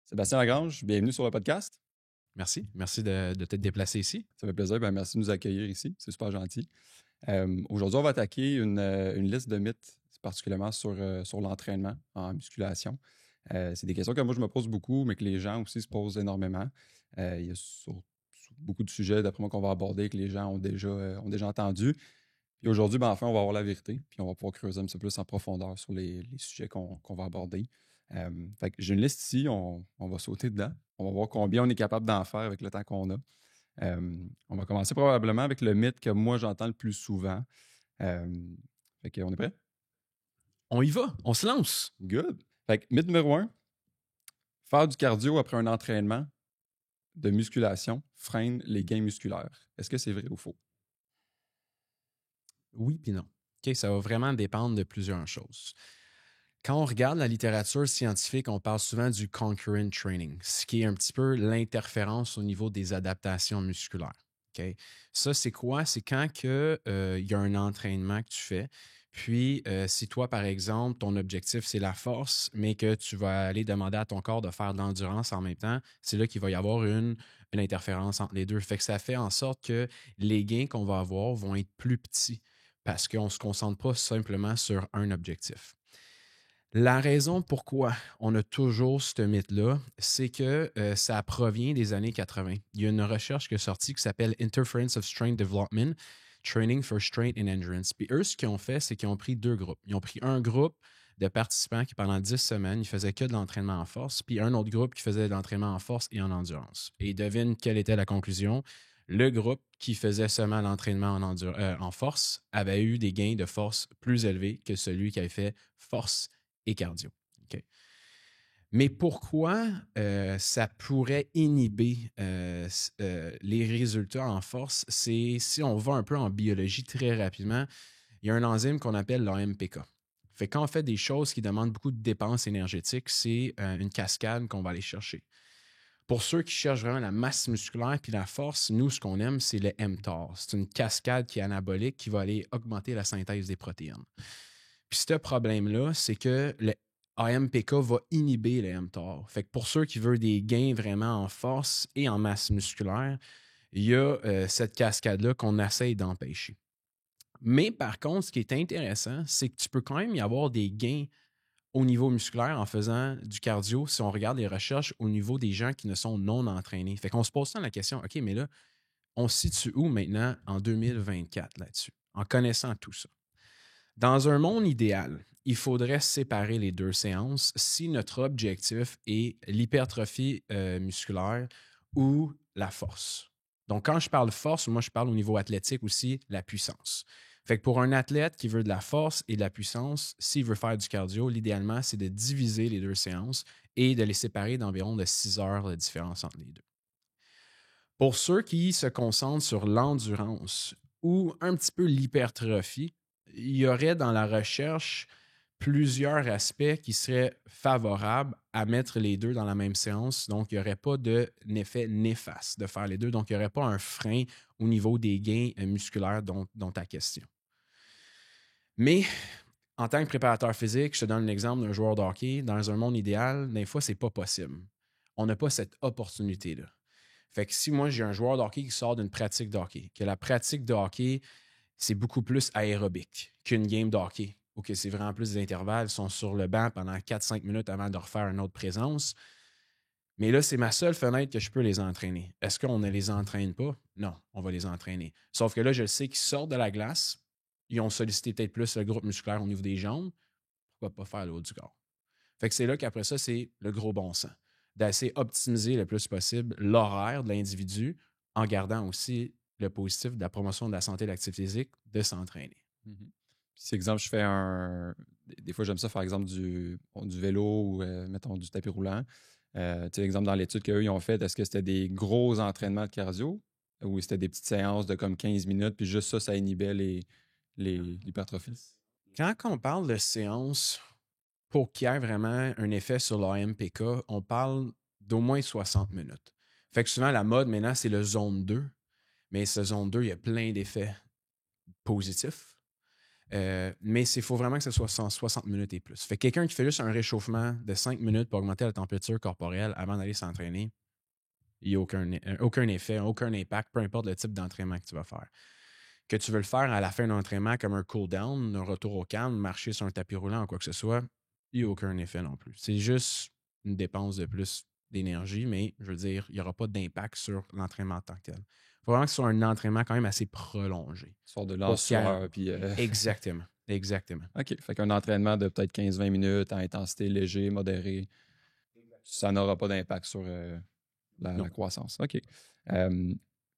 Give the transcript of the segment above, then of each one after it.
Sébastien Lagrange, bienvenue sur le podcast. Merci. Merci de t'être déplacé ici. Ça fait plaisir. Merci de nous accueillir ici. C'est super gentil. Aujourd'hui, on va attaquer une liste de mythes, particulièrement sur l'entraînement en musculation. C'est des questions que moi, je me pose beaucoup, mais que les gens aussi se posent énormément. Il y a sur beaucoup de sujets, d'après moi, qu'on va aborder, que les gens ont déjà entendu. Puis aujourd'hui, enfin, on va avoir la vérité, puis on va pouvoir creuser un petit peu plus en profondeur sur les sujets qu'on va aborder. Fait que j'ai une liste ici, on va sauter dedans. On va voir combien on est capable d'en faire avec le temps qu'on a. On va commencer probablement avec le mythe que moi j'entends le plus souvent. Fait qu'on est prêt? On y va. On se lance. Good. Fait que mythe numéro 1, faire du cardio après un entraînement de musculation freine les gains musculaires. Est-ce que c'est vrai ou faux? Oui puis non. OK, ça va vraiment dépendre de plusieurs choses. Quand on regarde la littérature scientifique, on parle souvent du concurrent training, ce qui est un petit peu l'interférence au niveau des adaptations musculaires. OK? Ça, c'est quoi? C'est quand il y a un entraînement que tu fais. Puis, si toi, par exemple, ton objectif, c'est la force, mais que tu vas aller demander à ton corps de faire de l'endurance en même temps, c'est là qu'il va y avoir une interférence entre les deux. Fait que ça fait en sorte que les gains qu'on va avoir vont être plus petits parce qu'on ne se concentre pas simplement sur un objectif. La raison pourquoi on a toujours ce mythe-là, c'est que ça provient des années 80. Il y a une recherche qui est sortie qui s'appelle Interference of Strength Development, Training for Strength and Endurance. Puis eux, ce qu'ils ont fait, c'est qu'ils ont pris deux groupes. Ils ont pris un groupe de participants qui, pendant 10 semaines, ils faisaient que de l'entraînement en force, puis un autre groupe qui faisait de l'entraînement en force et en endurance. Et devine quelle était la conclusion. Le groupe qui faisait seulement l'entraînement en force avait eu des gains de force plus élevés que celui qui avait fait force et cardio. OK. Mais pourquoi ça pourrait inhiber les résultats en force? C'est si on va un peu en biologie très rapidement, il y a un enzyme qu'on appelle l'AMPK. Fait quand on fait des choses qui demandent beaucoup de dépenses énergétiques, c'est une cascade qu'on va aller chercher. Pour ceux qui cherchent vraiment la masse musculaire puis la force, nous, ce qu'on aime, c'est le mTOR. C'est une cascade qui est anabolique qui va aller augmenter la synthèse des protéines. Puis ce problème-là, c'est que le AMPK va inhiber le mTOR. Fait que pour ceux qui veulent des gains vraiment en force et en masse musculaire, il y a cette cascade-là qu'on essaye d'empêcher. Mais par contre, ce qui est intéressant, c'est que tu peux quand même y avoir des gains au niveau musculaire en faisant du cardio si on regarde les recherches au niveau des gens qui ne sont non entraînés. Fait qu'on se pose la question, OK, mais là, on se situe où maintenant en 2024 là-dessus, en connaissant tout ça? Dans un monde idéal, il faudrait séparer les deux séances si notre objectif est l'hypertrophie musculaire ou la force. Donc, quand je parle force, moi, je parle au niveau athlétique aussi, la puissance. Fait que pour un athlète qui veut de la force et de la puissance, s'il veut faire du cardio, l'idéalement, c'est de diviser les deux séances et de les séparer d'environ de 6 heures de différence entre les deux. Pour ceux qui se concentrent sur l'endurance ou un petit peu l'hypertrophie, il y aurait dans la recherche plusieurs aspects qui seraient favorables à mettre les deux dans la même séance. Donc, il n'y aurait pas d'effet néfaste de faire les deux. Donc, il n'y aurait pas un frein au niveau des gains musculaires dont ta question. Mais en tant que préparateur physique, je te donne l'exemple d'un joueur de hockey. Dans un monde idéal, des fois, ce n'est pas possible. On n'a pas cette opportunité-là. Fait que si moi, j'ai un joueur de hockey qui sort d'une pratique de hockey, que la pratique de hockey, c'est beaucoup plus aérobique qu'une game de hockey, ou que c'est vraiment plus des intervalles, ils sont sur le banc pendant 4-5 minutes avant de refaire une autre présence. Mais là, c'est ma seule fenêtre que je peux les entraîner. Est-ce qu'on ne les entraîne pas? Non, on va les entraîner. Sauf que là, je sais qu'ils sortent de la glace, ils ont sollicité peut-être plus le groupe musculaire au niveau des jambes, pourquoi pas faire le haut du corps? Fait que c'est là qu'après ça, c'est le gros bon sens. D'essayer d'optimiser le plus possible l'horaire de l'individu en gardant aussi le positif de la promotion de la santé et de l'activité physique de s'entraîner. Mm-hmm. Si, exemple, je fais des fois, j'aime ça faire exemple du vélo ou, mettons, du tapis roulant. Exemple, dans l'étude qu'eux ils ont faite, est-ce que c'était des gros entraînements de cardio ou c'était des petites séances de comme 15 minutes, puis juste ça inhibait l'hypertrophie? Quand on parle de séance, pour qu'il y ait vraiment un effet sur l'AMPK, on parle d'au moins 60 minutes. Fait que souvent, la mode maintenant, c'est le zone 2. Mais ce zone 2, il y a plein d'effets positifs. Mais il faut vraiment que ce soit 160 minutes et plus. Fait que quelqu'un qui fait juste un réchauffement de 5 minutes pour augmenter la température corporelle avant d'aller s'entraîner, il n'y a aucun effet, aucun impact, peu importe le type d'entraînement que tu vas faire. Que tu veux le faire à la fin d'un entraînement comme un cool-down, un retour au calme, marcher sur un tapis roulant ou quoi que ce soit, il n'y a aucun effet non plus. C'est juste une dépense de plus d'énergie, mais je veux dire, il n'y aura pas d'impact sur l'entraînement en tant que tel. Il faut vraiment que ce soit un entraînement quand même assez prolongé. Sort de lanceur, puis... Exactement. Exactement. OK. Fait qu'un entraînement de peut-être 15-20 minutes à intensité léger, modérée, ça n'aura pas d'impact sur la croissance. OK.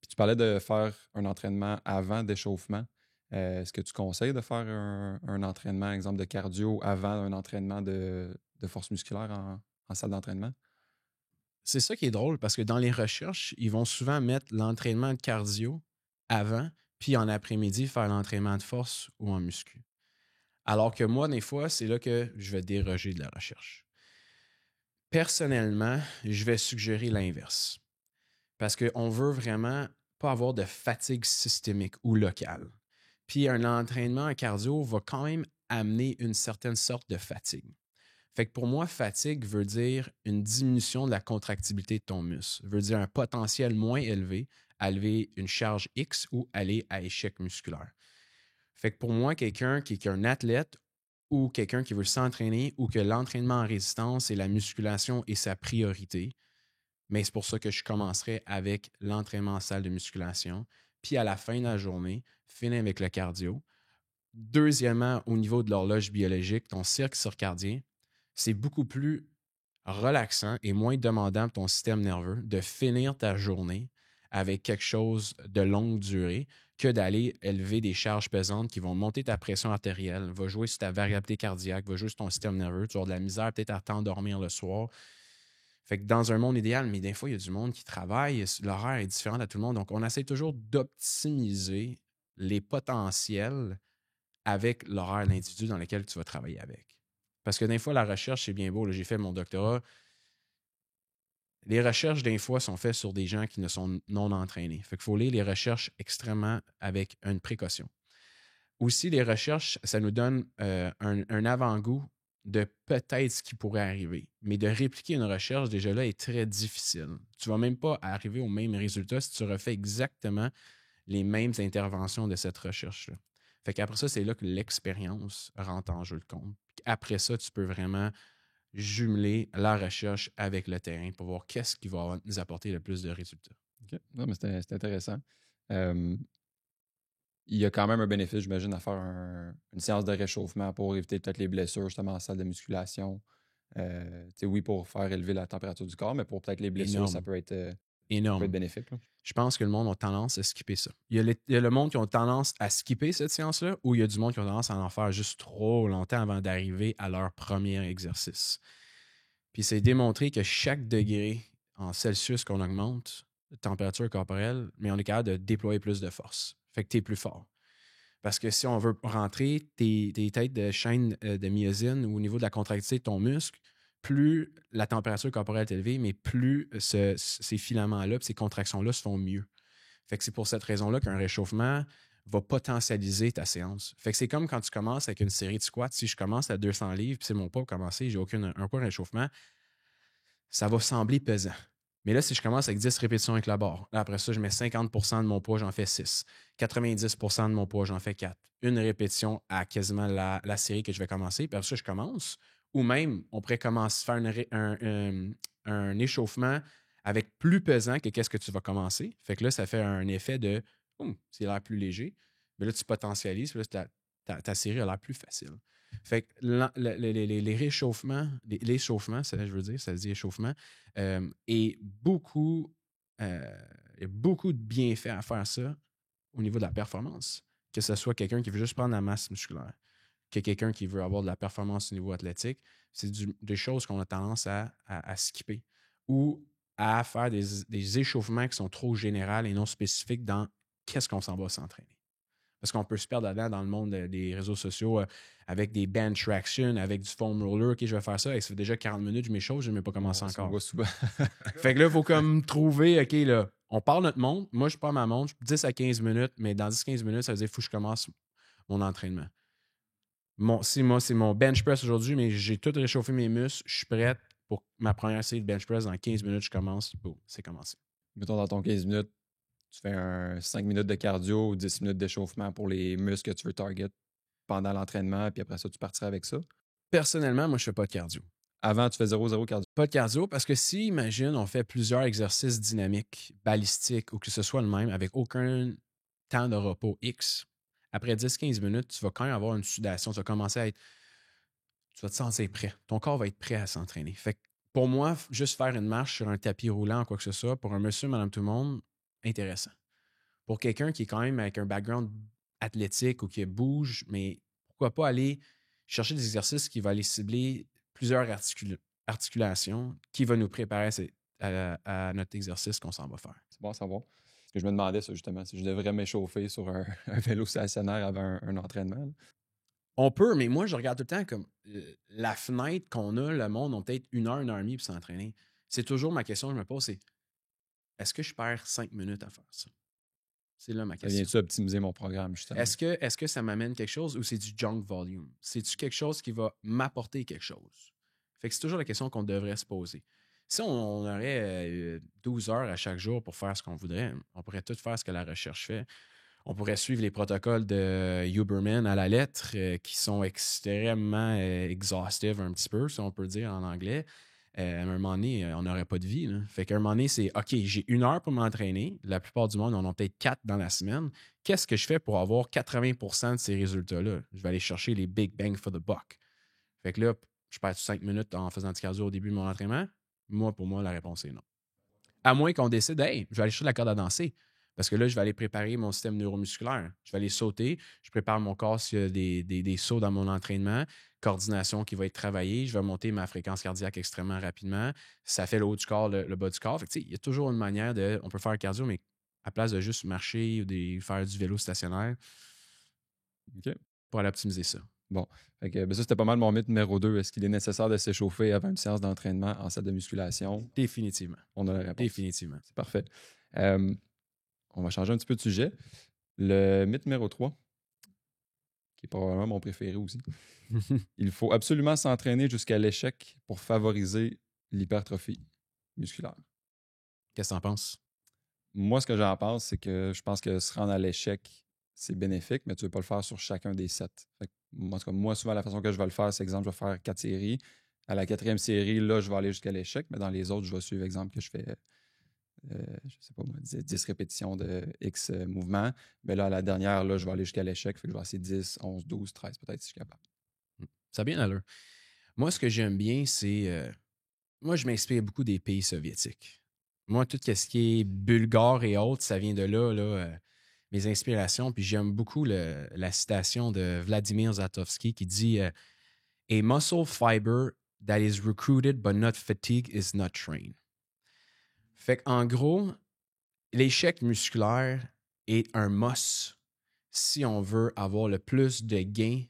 Puis tu parlais de faire un entraînement avant d'échauffement. Est-ce que tu conseilles de faire un entraînement, exemple de cardio, avant un entraînement de force musculaire en salle d'entraînement? C'est ça qui est drôle parce que dans les recherches, ils vont souvent mettre l'entraînement de cardio avant, puis en après-midi, faire l'entraînement de force ou en muscu. Alors que moi, des fois, c'est là que je vais déroger de la recherche. Personnellement, je vais suggérer l'inverse. Parce qu'on veut vraiment pas avoir de fatigue systémique ou locale. Puis un entraînement en cardio va quand même amener une certaine sorte de fatigue. Fait que pour moi, fatigue veut dire une diminution de la contractibilité de ton muscle. Veut dire un potentiel moins élevé à lever une charge X ou aller à échec musculaire. Fait que pour moi, quelqu'un qui est un athlète ou quelqu'un qui veut s'entraîner ou que l'entraînement en résistance et la musculation est sa priorité, mais c'est pour ça que je commencerai avec l'entraînement en salle de musculation. Puis à la fin de la journée, finir avec le cardio. Deuxièmement, au niveau de l'horloge biologique, ton cercle circadien, c'est beaucoup plus relaxant et moins demandant pour ton système nerveux de finir ta journée avec quelque chose de longue durée que d'aller élever des charges pesantes qui vont monter ta pression artérielle, va jouer sur ta variabilité cardiaque, va jouer sur ton système nerveux. Tu vas avoir de la misère peut-être à t'endormir le soir. Fait que dans un monde idéal, mais des fois, il y a du monde qui travaille, l'horaire est différent à tout le monde. Donc, on essaie toujours d'optimiser les potentiels avec l'horaire de l'individu dans lequel tu vas travailler avec. Parce que des fois, la recherche, c'est bien beau. Là, j'ai fait mon doctorat. Les recherches, des fois, sont faites sur des gens qui ne sont non entraînés. Fait qu'il faut lire les recherches extrêmement avec une précaution. Aussi, les recherches, ça nous donne un avant-goût de peut-être ce qui pourrait arriver. Mais de répliquer une recherche, déjà là, est très difficile. Tu ne vas même pas arriver au même résultat si tu refais exactement les mêmes interventions de cette recherche-là. Fait qu'après ça, c'est là que l'expérience rentre en jeu de compte. Après ça, tu peux vraiment jumeler la recherche avec le terrain pour voir qu'est-ce qui va nous apporter le plus de résultats. OK. Non, mais c'est intéressant. Il y a quand même un bénéfice, j'imagine, à faire une séance de réchauffement pour éviter peut-être les blessures, justement, en salle de musculation. Oui, pour faire élever la température du corps, mais pour peut-être les blessures, ça peut être bénéfique. Là. Je pense que le monde a tendance à skipper ça. Il y a le monde qui ont tendance à skipper cette séance-là ou il y a du monde qui ont tendance à en faire juste trop longtemps avant d'arriver à leur premier exercice. Puis c'est démontré que chaque degré en Celsius qu'on augmente, température corporelle, mais on est capable de déployer plus de force. Fait que tu es plus fort. Parce que si on veut rentrer tes têtes de chaîne de myosine au niveau de la contractilité de ton muscle, plus la température corporelle est élevée, mais plus ces filaments-là et ces contractions-là se font mieux. Fait que c'est pour cette raison-là qu'un réchauffement va potentialiser ta séance. Fait que c'est comme quand tu commences avec une série de squats. Si je commence à 200 livres, puis c'est mon poids pour commencer, j'ai aucun réchauffement, ça va sembler pesant. Mais là, si je commence avec 10 répétitions avec la barre, là, après ça, je mets 50 de mon poids, j'en fais 6. 90 de mon poids, j'en fais 4. Une répétition à quasiment la série que je vais commencer. Puis après ça, je commence. Ou même, on pourrait commencer à faire un échauffement avec plus pesant que qu'est-ce que tu vas commencer. Fait que là, ça fait un effet de c'est l'air plus léger. Mais là, tu potentialises. Puis là, ta série a l'air plus facile. Fait que les réchauffements, l'échauffement, je veux dire, ça se dit échauffement, et beaucoup, il y a beaucoup de bienfaits à faire ça au niveau de la performance. Que ce soit quelqu'un qui veut juste prendre la masse musculaire, que quelqu'un qui veut avoir de la performance au niveau athlétique, c'est des choses qu'on a tendance à skipper ou à faire des échauffements qui sont trop généraux et non spécifiques dans qu'est-ce qu'on s'en va s'entraîner. Parce qu'on peut se perdre là-dedans dans le monde des réseaux sociaux avec des bench traction, avec du foam roller. OK, je vais faire ça. Et ça fait déjà 40 minutes, je m'échauffe, je n'ai même pas commencé encore. On voit souvent. Fait que là, il faut comme trouver, OK, là, on parle notre montre. Moi, je prends ma montre, 10 à 15 minutes, mais dans 10-15 minutes, ça veut dire qu'il faut que je commence mon entraînement. C'est mon bench press aujourd'hui, mais j'ai tout réchauffé mes muscles. Je suis prêt pour ma première série de bench press. Dans 15 minutes, je commence. Boum, c'est commencé. Mettons, dans ton 15 minutes, tu fais un 5 minutes de cardio ou 10 minutes d'échauffement pour les muscles que tu veux target pendant l'entraînement, puis après ça, tu partirais avec ça. Personnellement, moi, je fais pas de cardio. Avant, tu fais 0-0 cardio. Pas de cardio parce que si, imagine, on fait plusieurs exercices dynamiques, balistiques ou que ce soit le même avec aucun temps de repos X, après 10-15 minutes, tu vas quand même avoir une sudation. Tu vas commencer à être. Tu vas te sentir prêt. Ton corps va être prêt à s'entraîner. Fait que pour moi, juste faire une marche sur un tapis roulant ou quoi que ce soit, pour un monsieur, madame, tout le monde, intéressant. Pour quelqu'un qui est quand même avec un background athlétique ou qui bouge, mais pourquoi pas aller chercher des exercices qui vont aller cibler plusieurs articulations qui va nous préparer à notre exercice qu'on s'en va faire. C'est bon à savoir. Parce que je me demandais ça justement, si je devrais m'échauffer sur un vélo stationnaire avant un entraînement. Là. On peut, mais moi, je regarde tout le temps comme la fenêtre qu'on a, le monde, on peut-être 1 heure et demie pour s'entraîner. C'est toujours ma question que je me pose, c'est est-ce que je perds 5 minutes à faire ça? C'est là ma Ça question. vient-tu optimiser mon programme, justement? Est-ce que ça m'amène quelque chose ou c'est du junk volume? C'est-tu quelque chose qui va m'apporter quelque chose? Fait que c'est toujours la question qu'on devrait se poser. Si on aurait 12 heures à chaque jour pour faire ce qu'on voudrait, on pourrait tout faire ce que la recherche fait. On pourrait suivre les protocoles de Huberman à la lettre qui sont extrêmement exhaustifs un petit peu, si on peut dire en anglais. À un moment donné, on n'aurait pas de vie. Là. Fait qu'à un moment donné, c'est OK, j'ai 1 heure pour m'entraîner. La plupart du monde en ont peut-être 4 dans la semaine. Qu'est-ce que je fais pour avoir 80% de ces résultats-là? Je vais aller chercher les big bang for the buck. Fait que là, je perds 5 minutes en faisant du cardio au début de mon entraînement. Pour moi, la réponse est non. À moins qu'on décide, hey, je vais aller chercher la corde à danser. Parce que là, je vais aller préparer mon système neuromusculaire. Je vais aller sauter. Je prépare mon corps s'il y a des sauts dans mon entraînement. Coordination qui va être travaillée. Je vais monter ma fréquence cardiaque extrêmement rapidement. Ça fait le haut du corps, le bas du corps. Fait que, il y a toujours une manière de. On peut faire le cardio, mais à place de juste marcher ou faire du vélo stationnaire, OK. pour aller optimiser ça. Bon. Fait que, ça, c'était pas mal mon mythe numéro 2. Est-ce qu'il est nécessaire de s'échauffer avant une séance d'entraînement en salle de musculation? Définitivement. On a la réponse. Définitivement. C'est parfait. On va changer un petit peu de sujet. Le mythe numéro 3, qui est probablement mon préféré aussi. Il faut absolument s'entraîner jusqu'à l'échec pour favoriser l'hypertrophie musculaire. Qu'est-ce que t'en penses? Moi, ce que j'en pense, c'est que je pense que se rendre à l'échec, c'est bénéfique, mais tu ne veux pas le faire sur chacun des 7. Fait que moi, souvent, la façon que je vais le faire, c'est exemple, je vais faire 4 séries. À la 4e série, là, je vais aller jusqu'à l'échec, mais dans les autres, je vais suivre exemple que je fais, je sais pas moi, 10 répétitions de X mouvements. Mais là, à la dernière, là, je vais aller jusqu'à l'échec. Fait que je vais essayer 10, 11, 12, 13 peut-être si je suis capable. Ça a bien l'allure. Moi, ce que j'aime bien, c'est... moi, je m'inspire beaucoup des pays soviétiques. Moi, tout ce qui est bulgare et autres, ça vient de là, mes inspirations. Puis j'aime beaucoup la citation de Vladimir Zatovsky qui dit A muscle fiber that is recruited but not fatigued is not trained. Fait qu'en gros, l'échec musculaire est un must si on veut avoir le plus de gains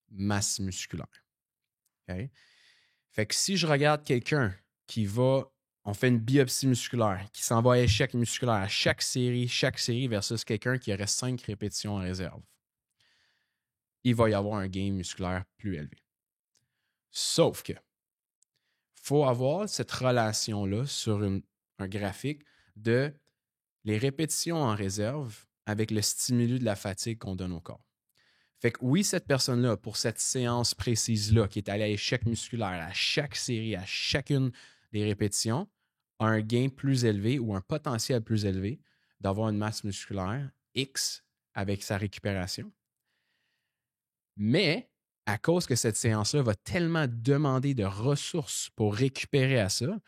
masse musculaire. Okay? Fait que si je regarde quelqu'un qui on fait une biopsie musculaire, qui s'en va à échec musculaire à chaque série versus quelqu'un qui aurait 5 répétitions en réserve, il va y avoir un gain musculaire plus élevé. Sauf que faut avoir cette relation-là sur un graphique de les répétitions en réserve avec le stimulus de la fatigue qu'on donne au corps. Fait que oui, cette personne-là, pour cette séance précise-là, qui est allée à échec musculaire à chaque série, à chacune des répétitions, a un gain plus élevé ou un potentiel plus élevé d'avoir une masse musculaire X avec sa récupération. Mais à cause que cette séance-là va tellement demander de ressources pour récupérer à ça,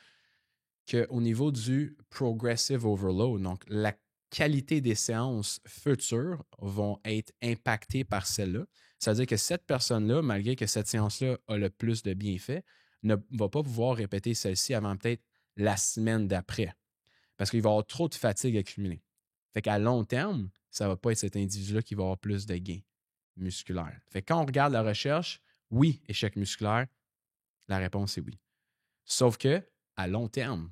qu'au niveau du progressive overload, donc la qualité des séances futures vont être impactées par celle-là. C'est-à-dire que cette personne-là, malgré que cette séance-là a le plus de bienfaits, ne va pas pouvoir répéter celle-ci avant peut-être la semaine d'après. Parce qu'il va avoir trop de fatigue accumulée. Fait qu'à long terme, ça ne va pas être cet individu-là qui va avoir plus de gains musculaires. Fait que quand on regarde la recherche, oui, échec musculaire, la réponse est oui. Sauf que, à long terme,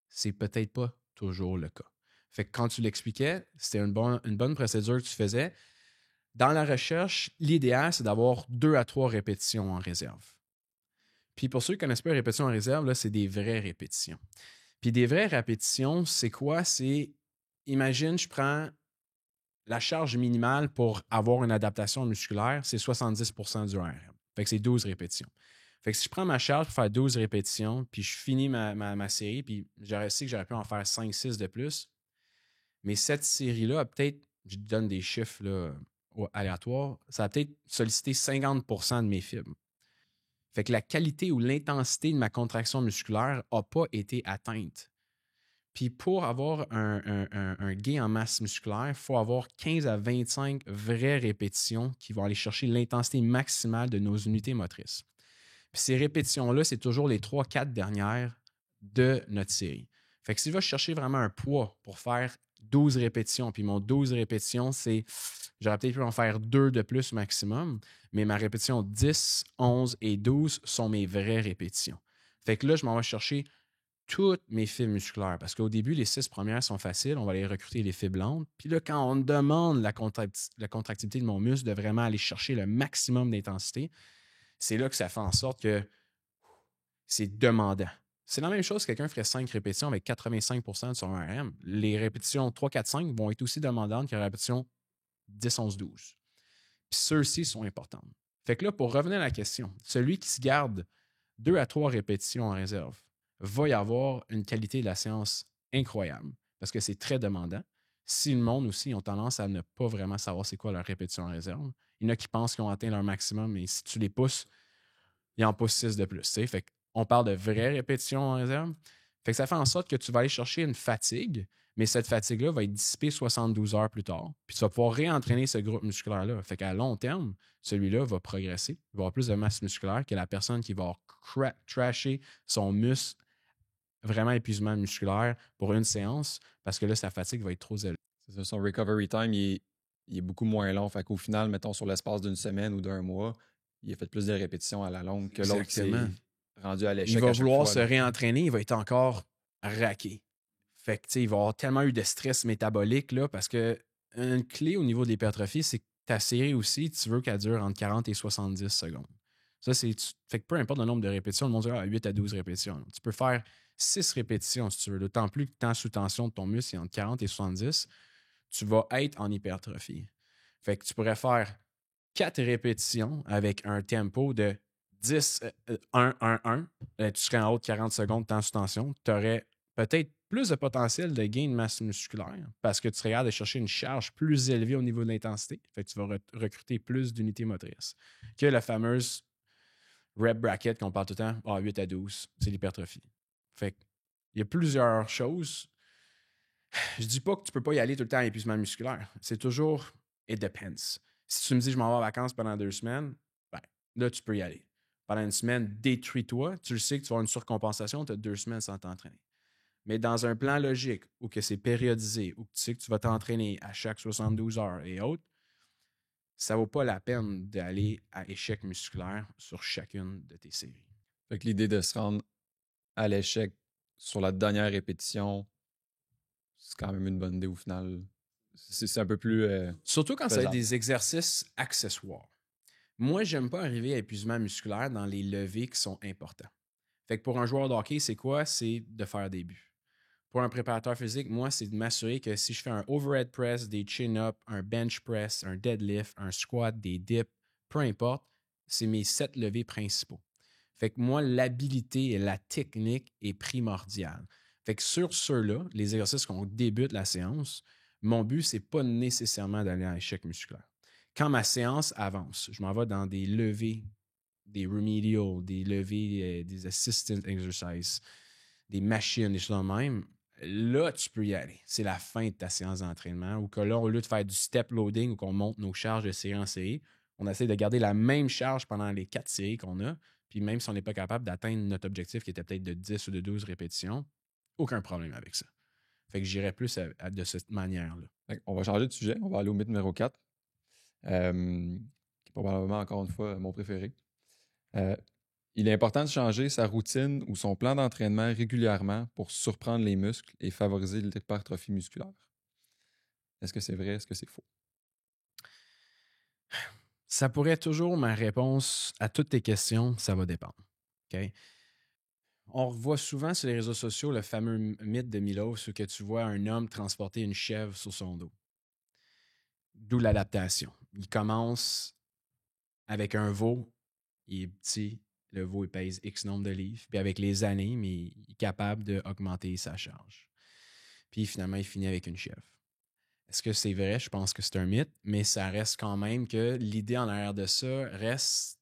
c'est peut-être pas toujours le cas. Fait que quand tu l'expliquais, c'était une bonne procédure que tu faisais. Dans la recherche, l'idéal, c'est d'avoir 2 à 3 répétitions en réserve. Puis pour ceux qui ne connaissent pas les répétitions en réserve, là, c'est des vraies répétitions. Puis des vraies répétitions, c'est quoi? C'est, imagine, je prends la charge minimale pour avoir une adaptation musculaire, c'est 70% du RM. Fait que c'est 12 répétitions. Fait que si je prends ma charge pour faire 12 répétitions, puis je finis ma série, puis j'aurais que j'aurais pu en faire 5-6 de plus, mais cette série-là a peut-être, je donne des chiffres là, aléatoires, ça a peut-être sollicité 50% de mes fibres. Fait que la qualité ou l'intensité de ma contraction musculaire n'a pas été atteinte. Puis pour avoir un gain en masse musculaire, il faut avoir 15 à 25 vraies répétitions qui vont aller chercher l'intensité maximale de nos unités motrices. Puis ces répétitions-là, c'est toujours les 3-4 dernières de notre série. Fait que si je vais chercher vraiment un poids pour faire 12 répétitions, puis mon 12 répétitions, c'est, j'aurais peut-être pu en faire 2 de plus maximum, mais ma répétition 10, 11 et 12 sont mes vraies répétitions. Fait que là, je m'en vais chercher toutes mes fibres musculaires. Parce qu'au début, les 6 premières sont faciles. On va aller recruter les fibres lentes. Puis là, quand on demande la contractilité de mon muscle de vraiment aller chercher le maximum d'intensité, c'est là que ça fait en sorte que c'est demandant. C'est la même chose si quelqu'un ferait 5 répétitions avec 85% de son RM. Les répétitions 3, 4, 5 vont être aussi demandantes que la répétition 10, 11, 12. Puis ceux-ci sont importants. Fait que là, pour revenir à la question, celui qui se garde 2 à 3 répétitions en réserve, va y avoir une qualité de la séance incroyable parce que c'est très demandant. Si le monde aussi ont tendance à ne pas vraiment savoir c'est quoi leur répétition en réserve, il y en a qui pensent qu'ils ont atteint leur maximum, mais si tu les pousses, ils en poussent 6 de plus. T'sais. Fait qu'on parle de vraies répétitions en réserve. Fait que ça fait en sorte que tu vas aller chercher une fatigue, mais cette fatigue-là va être dissipée 72 heures plus tard. Puis tu vas pouvoir réentraîner ce groupe musculaire-là. Fait qu'à long terme, celui-là va progresser. Il va avoir plus de masse musculaire que la personne qui va trasher son muscle vraiment épuisement musculaire pour une séance parce que là, sa fatigue va être trop élevée. C'est ça, son recovery time, il est beaucoup moins long. Fait qu'au final, mettons, sur l'espace d'une semaine ou d'un mois, il a fait plus de répétitions à la longue que l'autre qui s'est rendu à l'échec. Il va à chaque vouloir fois, se réentraîner, il va être encore raqué. Fait que, tu sais, il va avoir tellement eu de stress métabolique là, parce que une clé au niveau de l'hypertrophie, c'est que ta série aussi, tu veux qu'elle dure entre 40 et 70 secondes. Ça, fait que peu importe le nombre de répétitions, le monde dit 8 à 12 répétitions. Tu peux faire 6 répétitions si tu veux. D'autant plus que le temps sous tension de ton muscle est entre 40 et 70, tu vas être en hypertrophie. Fait que tu pourrais faire 4 répétitions avec un tempo de 10, 1, 1, 1. Tu serais en haut de 40 secondes de temps sous tension. Tu aurais peut-être plus de potentiel de gain de masse musculaire parce que tu serais capable de chercher une charge plus élevée au niveau de l'intensité. Fait que tu vas recruter plus d'unités motrices que la fameuse rep bracket qu'on parle tout le temps, 8 à 12, c'est l'hypertrophie. Fait il y a plusieurs choses. Je dis pas que tu peux pas y aller tout le temps à l'épuisement musculaire. C'est toujours it depends. Si tu me dis je m'en vais en vacances pendant 2 semaines, ben là, tu peux y aller. Pendant une semaine, détruis-toi. Tu le sais que tu vas avoir une surcompensation, tu as 2 semaines sans t'entraîner. Mais dans un plan logique où que c'est périodisé, où tu sais que tu vas t'entraîner à chaque 72 heures et autres, ça vaut pas la peine d'aller à échec musculaire sur chacune de tes séries. Fait que l'idée de se rendre à l'échec sur la dernière répétition, c'est quand même une bonne idée au final. C'est un peu plus. Surtout quand ça faisable. va être des exercices accessoires. Moi, j'aime pas arriver à épuisement musculaire dans les levées qui sont importants. Fait que pour un joueur de hockey, c'est quoi? C'est de faire des buts. Pour un préparateur physique, moi, c'est de m'assurer que si je fais un overhead press, des chin-ups, un bench press, un deadlift, un squat, des dips, peu importe, c'est mes 7 levées principaux. Fait que moi, l'habilité et la technique est primordiale. Fait que sur ceux-là, les exercices qu'on débute la séance, mon but, c'est pas nécessairement d'aller à échec musculaire. Quand ma séance avance, je m'en vais dans des levées, des remedial, des levées, des assistant exercises, des machines, des choses de même. Là, tu peux y aller. C'est la fin de ta séance d'entraînement ou que là, au lieu de faire du step loading ou qu'on monte nos charges de série en série, on essaie de garder la même charge pendant les 4 séries qu'on a. Puis même si on n'est pas capable d'atteindre notre objectif qui était peut-être de 10 ou de 12 répétitions, aucun problème avec ça. Fait que j'irais plus de cette manière-là. On va changer de sujet. On va aller au mythe numéro 4, qui est probablement, encore une fois, mon préféré. Il est important de changer sa routine ou son plan d'entraînement régulièrement pour surprendre les muscles et favoriser l'hypertrophie musculaire. Est-ce que c'est vrai? Est-ce que c'est faux? Ça pourrait toujours, ma réponse à toutes tes questions, ça va dépendre. OK? On revoit souvent sur les réseaux sociaux le fameux mythe de Milos où que tu vois un homme transporter une chèvre sur son dos. D'où l'adaptation. Il commence avec un veau, il est petit, le veau il pèse X nombre de livres, puis avec les années, mais il est capable d'augmenter sa charge. Puis finalement, il finit avec une chèvre. Est-ce que c'est vrai? Je pense que c'est un mythe, mais ça reste quand même que l'idée en arrière de ça reste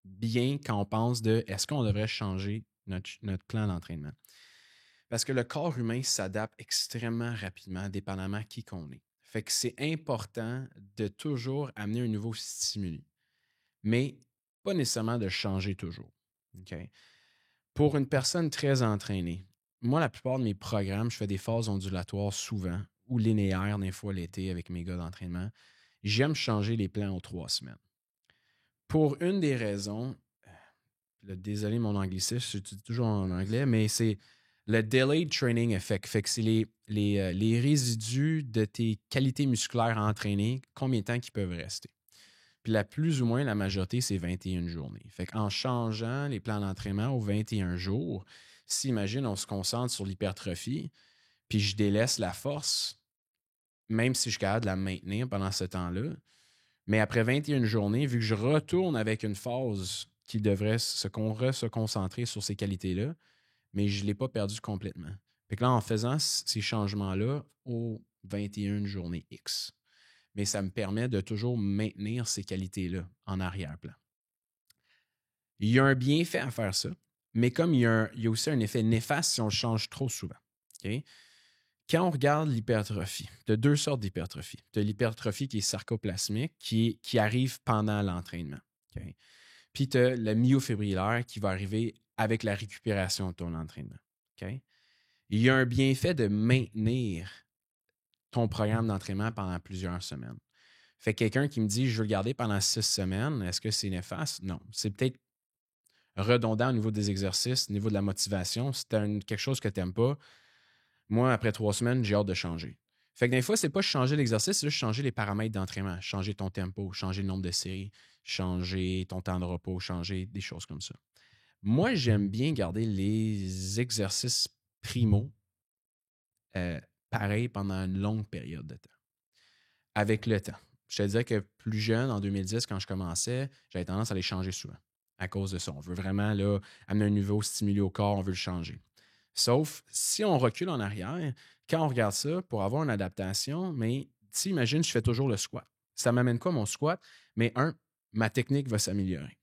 bien quand on pense de est-ce qu'on devrait changer notre plan d'entraînement? Parce que le corps humain s'adapte extrêmement rapidement, dépendamment qui qu'on est. Fait que c'est important de toujours amener un nouveau stimuli, mais pas nécessairement de changer toujours. OK? Pour une personne très entraînée, moi, la plupart de mes programmes, je fais des phases ondulatoires souvent ou linéaires des fois l'été avec mes gars d'entraînement. J'aime changer les plans aux 3 semaines. Pour une des raisons, désolé mon anglicisme, je suis toujours en anglais, mais c'est le delayed training effect. Fait que c'est les résidus de tes qualités musculaires entraînées, combien de temps qu'ils peuvent rester. Puis la plus ou moins, la majorité, c'est 21 journées. Fait qu'en changeant les plans d'entraînement aux 21 jours, si, imagine, on se concentre sur l'hypertrophie, puis je délaisse la force, même si je suis capable de la maintenir pendant ce temps-là, mais après 21 journées, vu que je retourne avec une phase qui devrait se concentrer sur ces qualités-là, mais je ne l'ai pas perdu complètement. Fait que là, en faisant ces changements-là aux 21 journées X, mais ça me permet de toujours maintenir ces qualités-là en arrière-plan. Il y a un bienfait à faire ça, mais comme il y a aussi un effet néfaste si on le change trop souvent. OK? Quand on regarde l'hypertrophie, tu as deux sortes d'hypertrophie. Tu as l'hypertrophie qui est sarcoplasmique, qui arrive pendant l'entraînement. OK? Puis tu as le myofibrillaire qui va arriver avec la récupération de ton entraînement. OK? Il y a un bienfait de maintenir ton programme d'entraînement pendant plusieurs semaines. Fait que quelqu'un qui me dit je veux le garder pendant 6 semaines, est-ce que c'est néfaste? Non. C'est peut-être redondant au niveau des exercices, au niveau de la motivation. Si tu as quelque chose que tu n'aimes pas, moi, après 3 semaines, j'ai hâte de changer. Fait que des fois, c'est pas changer l'exercice, c'est juste changer les paramètres d'entraînement, changer ton tempo, changer le nombre de séries, changer ton temps de repos, changer des choses comme ça. Moi, j'aime bien garder les exercices primo pareils pendant une longue période de temps. Avec le temps. Je te disais que plus jeune, en 2010, quand je commençais, j'avais tendance à les changer souvent à cause de ça. On veut vraiment là, amener un nouveau stimuli au corps, on veut le changer. Sauf si on recule en arrière, quand on regarde ça, pour avoir une adaptation, mais si, imagine, je fais toujours le squat. Ça m'amène quoi mon squat? Mais ma technique va s'améliorer.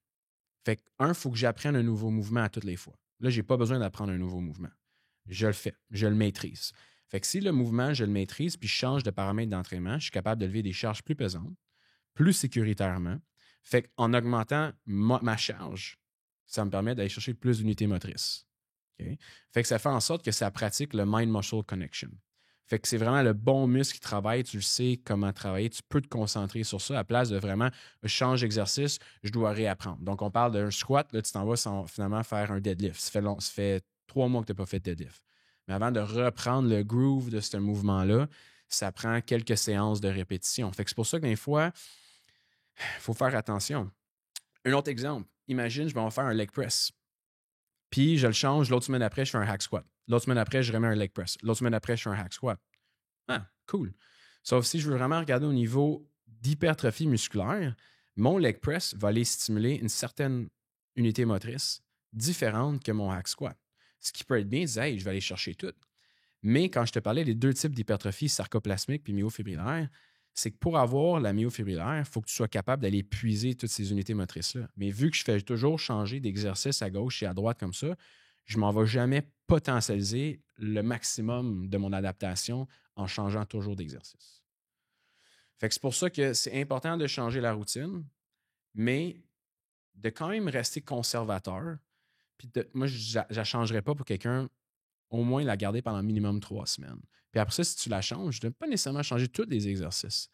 Fait que, il faut que j'apprenne un nouveau mouvement à toutes les fois. Là, je n'ai pas besoin d'apprendre un nouveau mouvement. Je le fais, je le maîtrise. Fait que si le mouvement, je le maîtrise, puis je change de paramètre d'entraînement, je suis capable de lever des charges plus pesantes, plus sécuritairement. Fait qu'en augmentant ma charge, ça me permet d'aller chercher plus d'unités motrices. Okay? Fait que ça fait en sorte que ça pratique le mind-muscle connection. Fait que c'est vraiment le bon muscle qui travaille, tu le sais comment travailler, tu peux te concentrer sur ça à place de vraiment je change d'exercice, je dois réapprendre. Donc, on parle d'un squat, là, tu t'en vas finalement faire un deadlift. Ça fait 3 mois que tu n'as pas fait de deadlift. Mais avant de reprendre le groove de ce mouvement-là, ça prend quelques séances de répétition. Fait que c'est pour ça que des fois, il faut faire attention. Un autre exemple, imagine, je vais faire un leg press. Puis je le change, l'autre semaine après, je fais un hack squat. L'autre semaine après, je remets un leg press. L'autre semaine après, je fais un hack squat. Ah, cool. Sauf si je veux vraiment regarder au niveau d'hypertrophie musculaire, mon leg press va aller stimuler une certaine unité motrice différente que mon hack squat. Ce qui peut être bien, c'est hey, je vais aller chercher tout. Mais quand je te parlais des deux types d'hypertrophie, sarcoplasmique puis myofibrillaire, c'est que pour avoir la myofibrillaire, il faut que tu sois capable d'aller puiser toutes ces unités motrices-là. Mais vu que je fais toujours changer d'exercice à gauche et à droite comme ça, je ne m'en vais jamais potentialiser le maximum de mon adaptation en changeant toujours d'exercice. Fait que c'est pour ça que c'est important de changer la routine, mais de quand même rester conservateur. Puis moi, je ne la changerais pas pour quelqu'un, au moins la garder pendant minimum 3 semaines. Puis après ça, si tu la changes, de ne pas nécessairement changer tous les exercices.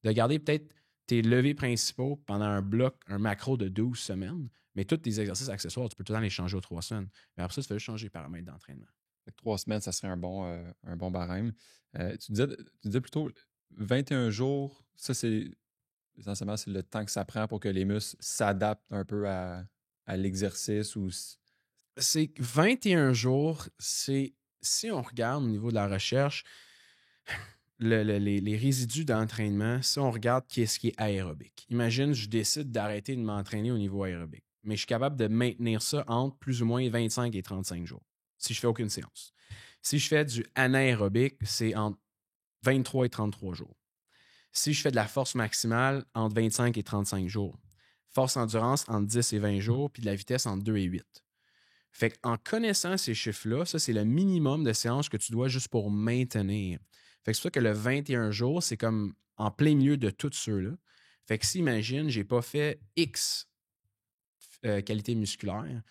De garder peut-être tes levées principaux pendant un bloc, un macro de 12 semaines, mais tous tes exercices accessoires, tu peux tout le temps les changer aux 3 semaines. Mais après ça, tu fais juste changer les paramètres d'entraînement. 3 semaines, ça serait un bon barème. Tu disais plutôt 21 jours, ça c'est essentiellement, c'est le temps que ça prend pour que les muscles s'adaptent un peu à l'exercice ou. C'est que 21 jours, si on regarde au niveau de la recherche, les résidus d'entraînement, si on regarde qu'est-ce qui est aérobique. Imagine, je décide d'arrêter de m'entraîner au niveau aérobique, mais je suis capable de maintenir ça entre plus ou moins 25 et 35 jours si je fais aucune séance. Si je fais du anaérobique, c'est entre 23 et 33 jours. Si je fais de la force maximale, entre 25 et 35 jours. Force endurance, entre 10 et 20 jours, puis de la vitesse, entre 2 et 8. Fait qu'en connaissant ces chiffres-là, ça, c'est le minimum de séances que tu dois juste pour maintenir. Fait que c'est pour ça que le 21 jours, c'est comme en plein milieu de tous ceux-là. Fait que si, imagine, j'ai pas fait X qualité musculaire,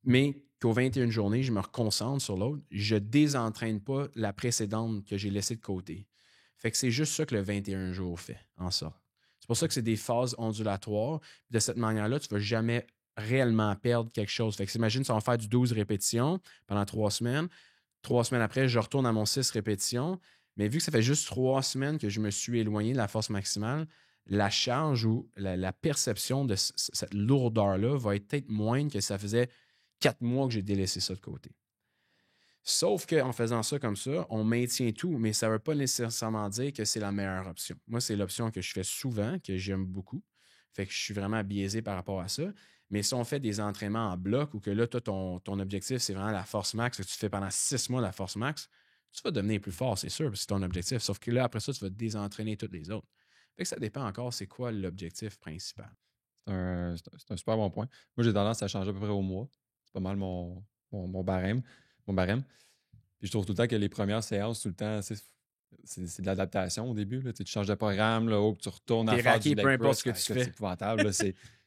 mais qu'aux 21 journées, je me reconcentre sur l'autre, je désentraîne pas la précédente que j'ai laissée de côté. Fait que c'est juste ça que le 21 jours fait en sorte. C'est pour ça que c'est des phases ondulatoires. De cette manière-là, tu ne vas jamais réellement perdre quelque chose. Fait que imagine, ça va faire du 12 répétitions pendant 3 semaines. 3 semaines après, je retourne à mon 6 répétitions. Mais vu que ça fait juste 3 semaines que je me suis éloigné de la force maximale, la charge ou la perception de cette lourdeur-là va être peut-être moindre que ça faisait 4 mois que j'ai délaissé ça de côté. Sauf qu'en faisant ça comme ça, on maintient tout, mais ça ne veut pas nécessairement dire que c'est la meilleure option. Moi, c'est l'option que je fais souvent, que j'aime beaucoup. Fait que je suis vraiment biaisé par rapport à ça. Mais si on fait des entraînements en bloc ou que là, toi, ton objectif, c'est vraiment la force max, que tu fais pendant 6 mois la force max, tu vas devenir plus fort, c'est sûr, c'est ton objectif. Sauf que là, après ça, tu vas désentraîner toutes les autres. Fait que ça dépend encore, c'est quoi l'objectif principal. C'est un super bon point. Moi, j'ai tendance à changer à peu près au mois. C'est pas mal mon barème. Mon barème. Puis je trouve tout le temps que les premières séances, tout le temps, c'est de l'adaptation au début. Là. Tu changes de programme, là, tu retournes à T'es faire du raqué, peu leg importe press. ce que tu C'est fais. épouvantable. Là,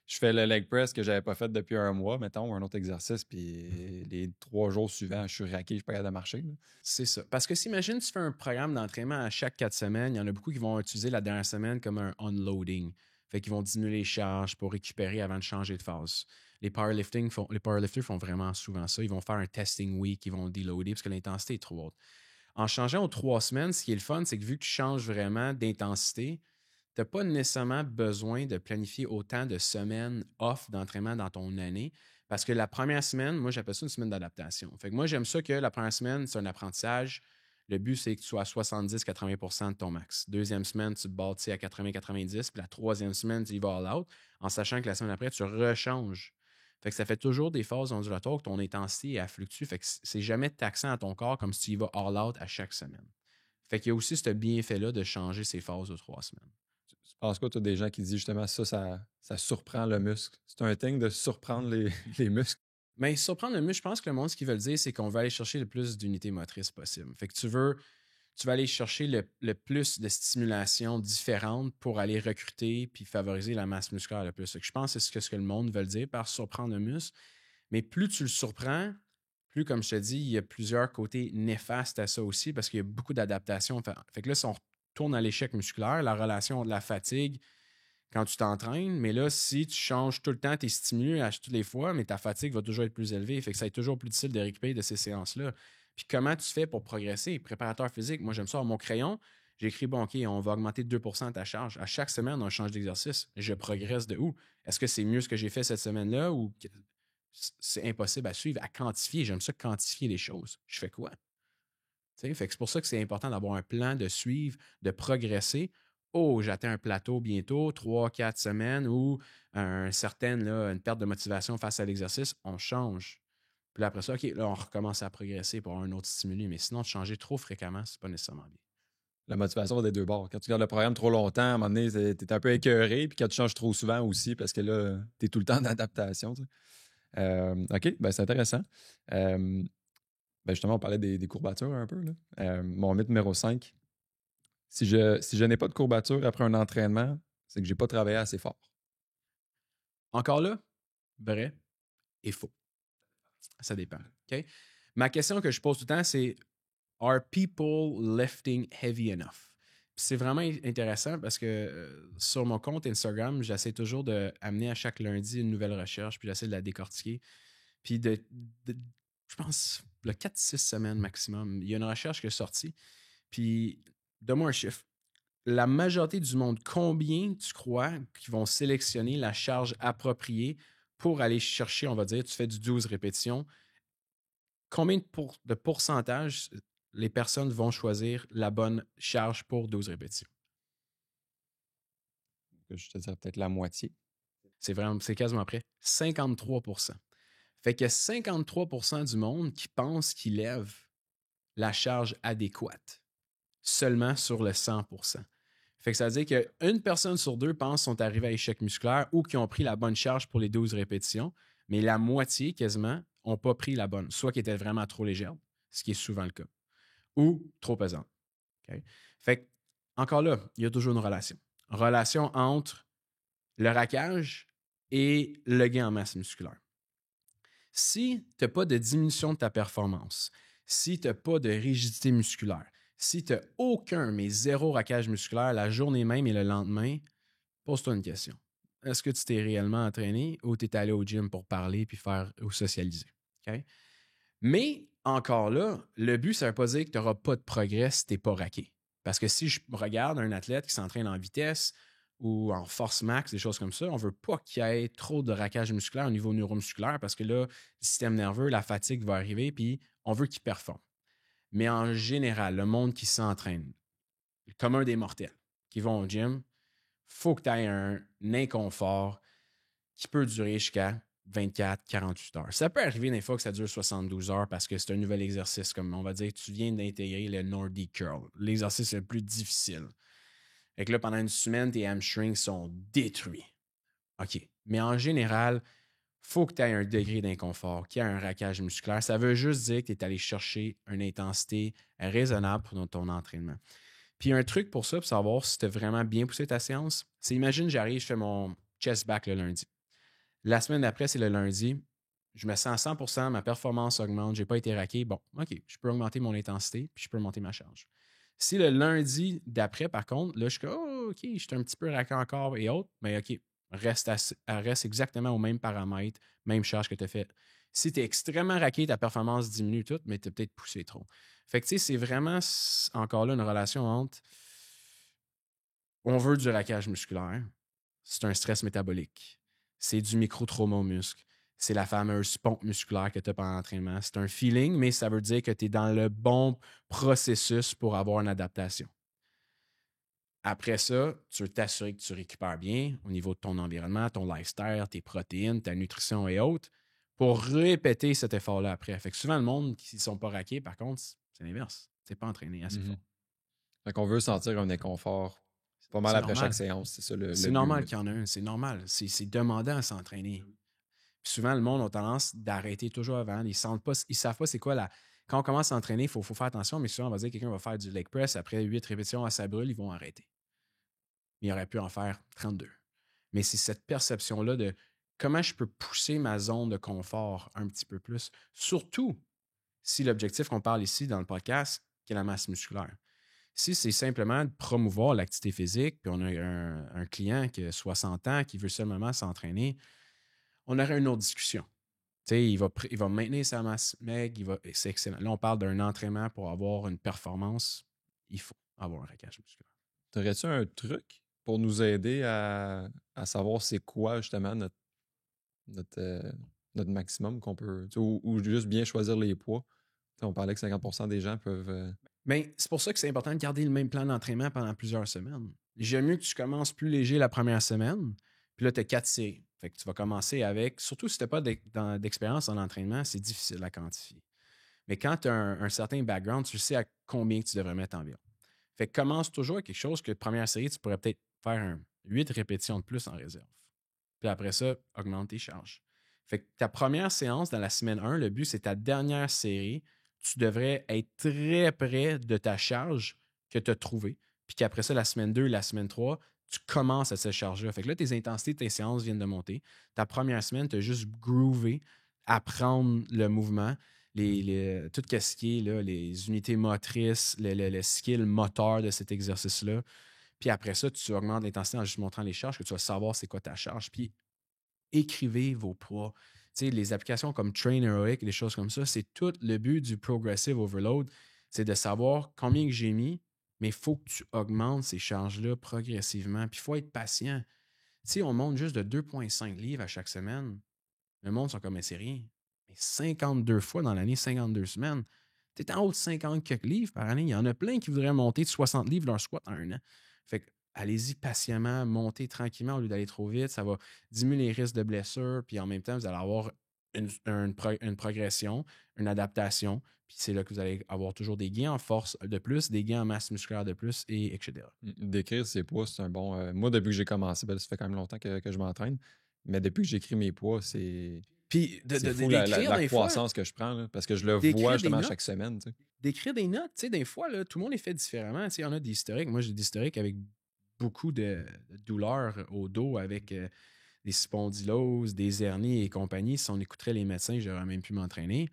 je fais le leg press que j'avais pas fait depuis un mois, mettons, un autre exercice, puis les 3 jours suivants, je suis raqué, je suis pas capable de marcher. Là. C'est ça. Parce que s'imagine, tu fais un programme d'entraînement à chaque 4 semaines, il y en a beaucoup qui vont utiliser la dernière semaine comme un unloading. Fait qu'ils vont diminuer les charges pour récupérer avant de changer de phase. Les powerlifters font vraiment souvent ça. Ils vont faire un testing week, ils vont deloader parce que l'intensité est trop haute. En changeant aux 3 semaines, ce qui est le fun, c'est que vu que tu changes vraiment d'intensité, tu n'as pas nécessairement besoin de planifier autant de semaines off d'entraînement dans ton année. Parce que la première semaine, moi, j'appelle ça une semaine d'adaptation. Fait que moi, j'aime ça que la première semaine, c'est un apprentissage. Le but, c'est que tu sois à 70-80% de ton max. Deuxième semaine, tu te bâtis à 80-90. Puis la troisième semaine, tu y vas all out, en sachant que la semaine après, tu rechanges. Fait que ça fait toujours des phases ondulatoires que ton intensité est à fluctue. Fait que c'est jamais taxant à ton corps comme si tu y vas all out à chaque semaine. Fait qu'il y a aussi ce bienfait-là de changer ces phases de 3 semaines. Tu penses quoi, toi, des gens qui disent justement ça surprend le muscle? C'est un thing de surprendre les muscles? Mais surprendre le muscle, je pense que le monde, ce qu'ils veulent dire, c'est qu'on veut aller chercher le plus d'unités motrices possible. Fait que tu vas aller chercher le plus de stimulation différente pour aller recruter puis favoriser la masse musculaire le plus. Fait que je pense que c'est ce que le monde veut dire par surprendre le muscle. Mais plus tu le surprends, plus, comme je te dis, il y a plusieurs côtés néfastes à ça aussi parce qu'il y a beaucoup d'adaptations. Fait que là, si on retourne à l'échec musculaire, la relation de la fatigue quand tu t'entraînes, mais là, si tu changes tout le temps tes stimuli à toutes les fois, mais ta fatigue va toujours être plus élevée. Fait que ça va être toujours plus difficile de récupérer de ces séances-là. Puis comment tu fais pour progresser? Préparateur physique, moi j'aime ça. Mon crayon, j'ai écrit, bon, OK, on va augmenter de 2% ta charge. À chaque semaine, on change d'exercice. Je progresse de où? Est-ce que c'est mieux ce que j'ai fait cette semaine-là ou c'est impossible à suivre, à quantifier? J'aime ça quantifier les choses. Je fais quoi? Fait que c'est pour ça que c'est important d'avoir un plan de suivre, de progresser. Oh, j'atteins un plateau bientôt, 3-4 semaines ou une perte de motivation face à l'exercice, on change. Puis là, après ça, OK, là, on recommence à progresser pour un autre stimuli. Mais sinon, de changer trop fréquemment, c'est pas nécessairement bien. La motivation va des deux bords. Quand tu regardes le programme trop longtemps, à un moment donné, t'es un peu écœuré, puis quand tu changes trop souvent aussi, parce que là, t'es tout le temps d'adaptation. Tu sais. OK, ben c'est intéressant. Ben justement, on parlait des courbatures un peu. Là. Mon mythe numéro 5, si je n'ai pas de courbature après un entraînement, c'est que j'ai pas travaillé assez fort. Encore là, vrai et faux. Ça dépend. OK? Ma question que je pose tout le temps, c'est Are people lifting heavy enough? Puis c'est vraiment intéressant parce que sur mon compte Instagram, j'essaie toujours d'amener à chaque lundi une nouvelle recherche, puis j'essaie de la décortiquer. Puis je pense, le 4-6 semaines maximum, il y a une recherche qui est sortie. Puis donne-moi un chiffre. la majorité du monde, combien tu crois qu'ils vont sélectionner la charge appropriée pour aller chercher, on va dire, tu fais du 12 répétitions, combien de pourcentage les personnes vont choisir la bonne charge pour 12 répétitions? Je te dirais peut-être la moitié. C'est quasiment près. 53%. Fait que 53% du monde qui pense qu'il lève la charge adéquate seulement sur le 100%. Fait que ça veut dire qu'une personne sur deux pense sont arrivés à échec musculaire ou qui ont pris la bonne charge pour les 12 répétitions, mais la moitié quasiment n'ont pas pris la bonne, soit qui était vraiment trop légère, ce qui est souvent le cas, ou trop pesante. Okay? Fait que, encore là, il y a toujours une relation. Relation entre le raquage et le gain en masse musculaire. Si tu n'as pas de diminution de ta performance, si tu n'as pas de rigidité musculaire, si tu n'as aucun, mais zéro raquage musculaire la journée même et le lendemain, pose-toi une question. Est-ce que tu t'es réellement entraîné ou tu es allé au gym pour parler puis faire ou socialiser? Okay? Mais encore là, le but, ça ne veut pas dire que tu n'auras pas de progrès si tu n'es pas raqué. Parce que si je regarde un athlète qui s'entraîne en vitesse ou en force max, des choses comme ça, on ne veut pas qu'il y ait trop de raquage musculaire au niveau neuromusculaire parce que là, le système nerveux, la fatigue va arriver puis on veut qu'il performe. Mais en général, le monde qui s'entraîne, le commun des mortels, qui vont au gym, il faut que tu aies un inconfort qui peut durer jusqu'à 24, 48 heures. Ça peut arriver des fois que ça dure 72 heures parce que c'est un nouvel exercice, comme on va dire, tu viens d'intégrer le Nordic Curl, l'exercice le plus difficile. Et que là, pendant une semaine, tes hamstrings sont détruits. OK. Mais en général, il faut que tu aies un degré d'inconfort, qu'il y ait un raquage musculaire. Ça veut juste dire que tu es allé chercher une intensité raisonnable pour ton entraînement. Puis un truc pour ça, pour savoir si tu as vraiment bien poussé ta séance, c'est imagine, j'arrive, je fais mon chest back le lundi. La semaine d'après, c'est le lundi. Je me sens à 100%, ma performance augmente, je n'ai pas été raqué. Bon, OK, je peux augmenter mon intensité, puis je peux monter ma charge. Si le lundi d'après, par contre, là, je suis comme, oh, OK, je suis un petit peu raqué encore et autres, mais OK, reste exactement au même paramètre, même charge que tu as fait. Si tu es extrêmement raqué, ta performance diminue toute, mais tu as peut-être poussé trop. Fait que, tu sais, c'est vraiment encore là une relation entre on veut du raquage musculaire, c'est un stress métabolique, c'est du micro-trauma au muscle, c'est la fameuse pompe musculaire que tu as pendant l'entraînement. C'est un feeling, mais ça veut dire que tu es dans le bon processus pour avoir une adaptation. Après ça, tu veux t'assurer que tu récupères bien au niveau de ton environnement, ton lifestyle, tes protéines, ta nutrition et autres, pour répéter cet effort-là après. Fait que souvent, le monde qui ne sont pas raqués, par contre, c'est l'inverse. Tu n'es pas entraîné assez fort. Fait qu'on veut sentir un inconfort pas mal après chaque séance. C'est ça le C'est but, normal qu'il y en ait un. C'est normal. C'est demandant à s'entraîner. Puis souvent, le monde a tendance d'arrêter toujours avant. Ils ne savent pas c'est quoi la. Quand on commence à s'entraîner, il faut faire attention, mais souvent, on va dire que quelqu'un va faire du leg press. Après 8 répétitions à sa brûle, ils vont arrêter. Il aurait pu en faire 32. Mais c'est cette perception-là de comment je peux pousser ma zone de confort un petit peu plus. Surtout si l'objectif qu'on parle ici dans le podcast, qui est la masse musculaire. Si c'est simplement de promouvoir l'activité physique, puis on a un client qui a 60 ans qui veut seulement s'entraîner, on aurait une autre discussion. Il va maintenir sa masse maigre, c'est excellent. Là, on parle d'un entraînement pour avoir une performance. Il faut avoir un raquage musculaire. T'aurais-tu un truc pour nous aider à savoir c'est quoi justement notre maximum qu'on peut, ou juste bien choisir les poids? On parlait que 50% des gens peuvent... Mais c'est pour ça que c'est important de garder le même plan d'entraînement pendant plusieurs semaines. J'aime mieux que tu commences plus léger la première semaine, puis là, tu as 4 séries. Fait que tu vas commencer avec, surtout si tu n'as pas d'expérience en entraînement, c'est difficile à quantifier. Mais quand tu as un certain background, tu sais à combien tu devrais mettre environ. Fait que commence toujours avec quelque chose que première série, tu pourrais peut-être faire 8 répétitions de plus en réserve. Puis après ça, augmente tes charges. Fait que ta première séance dans la semaine 1, le but, c'est ta dernière série. Tu devrais être très près de ta charge que tu as trouvée. Puis qu'après ça, la semaine 2, la semaine 3, tu commences à cette charge-là. Fait que là, tes intensités, tes séances viennent de monter. Ta première semaine, tu as juste groové, apprendre le mouvement, tout ce qui est là, les unités motrices, le skill moteur de cet exercice-là. Puis après ça, tu augmentes l'intensité en juste montrant les charges, que tu vas savoir c'est quoi ta charge. Puis écrivez vos poids. Tu sais, les applications comme Traineroic, des choses comme ça, c'est tout le but du Progressive Overload, c'est de savoir combien que j'ai mis, Mais il faut que tu augmentes ces charges-là progressivement. Puis il faut être patient. Si on monte juste de 2,5 livres à chaque semaine, le monde sont comme, mais c'est rien. Mais 52 fois dans l'année, 52 semaines, tu es en haut de 50 quelques livres par année. Il y en a plein qui voudraient monter de 60 livres leur squat en un an. Fait que allez-y patiemment, montez tranquillement au lieu d'aller trop vite. Ça va diminuer les risques de blessures. Puis en même temps, vous allez avoir une progression, une adaptation. Puis c'est là que vous allez avoir toujours des gains en force de plus, des gains en masse musculaire de plus, et etc. Décrire ses poids, c'est un bon. Moi, depuis que j'ai commencé, ça fait quand même longtemps que je m'entraîne. Mais depuis que j'écris mes poids, c'est Puis fou d'écrire la des fois, croissance que je prends, là, parce que je le vois d'écrire des justement notes. chaque semaine. Tu sais. D'écrire des notes, tu sais, des fois, là, tout le monde est fait différemment. Tu sais, il y en a des historiques. Moi, j'ai des historiques avec beaucoup de douleurs au dos, avec des spondyloses, des hernies et compagnie. Si on écouterait les médecins, j'aurais même pu m'entraîner.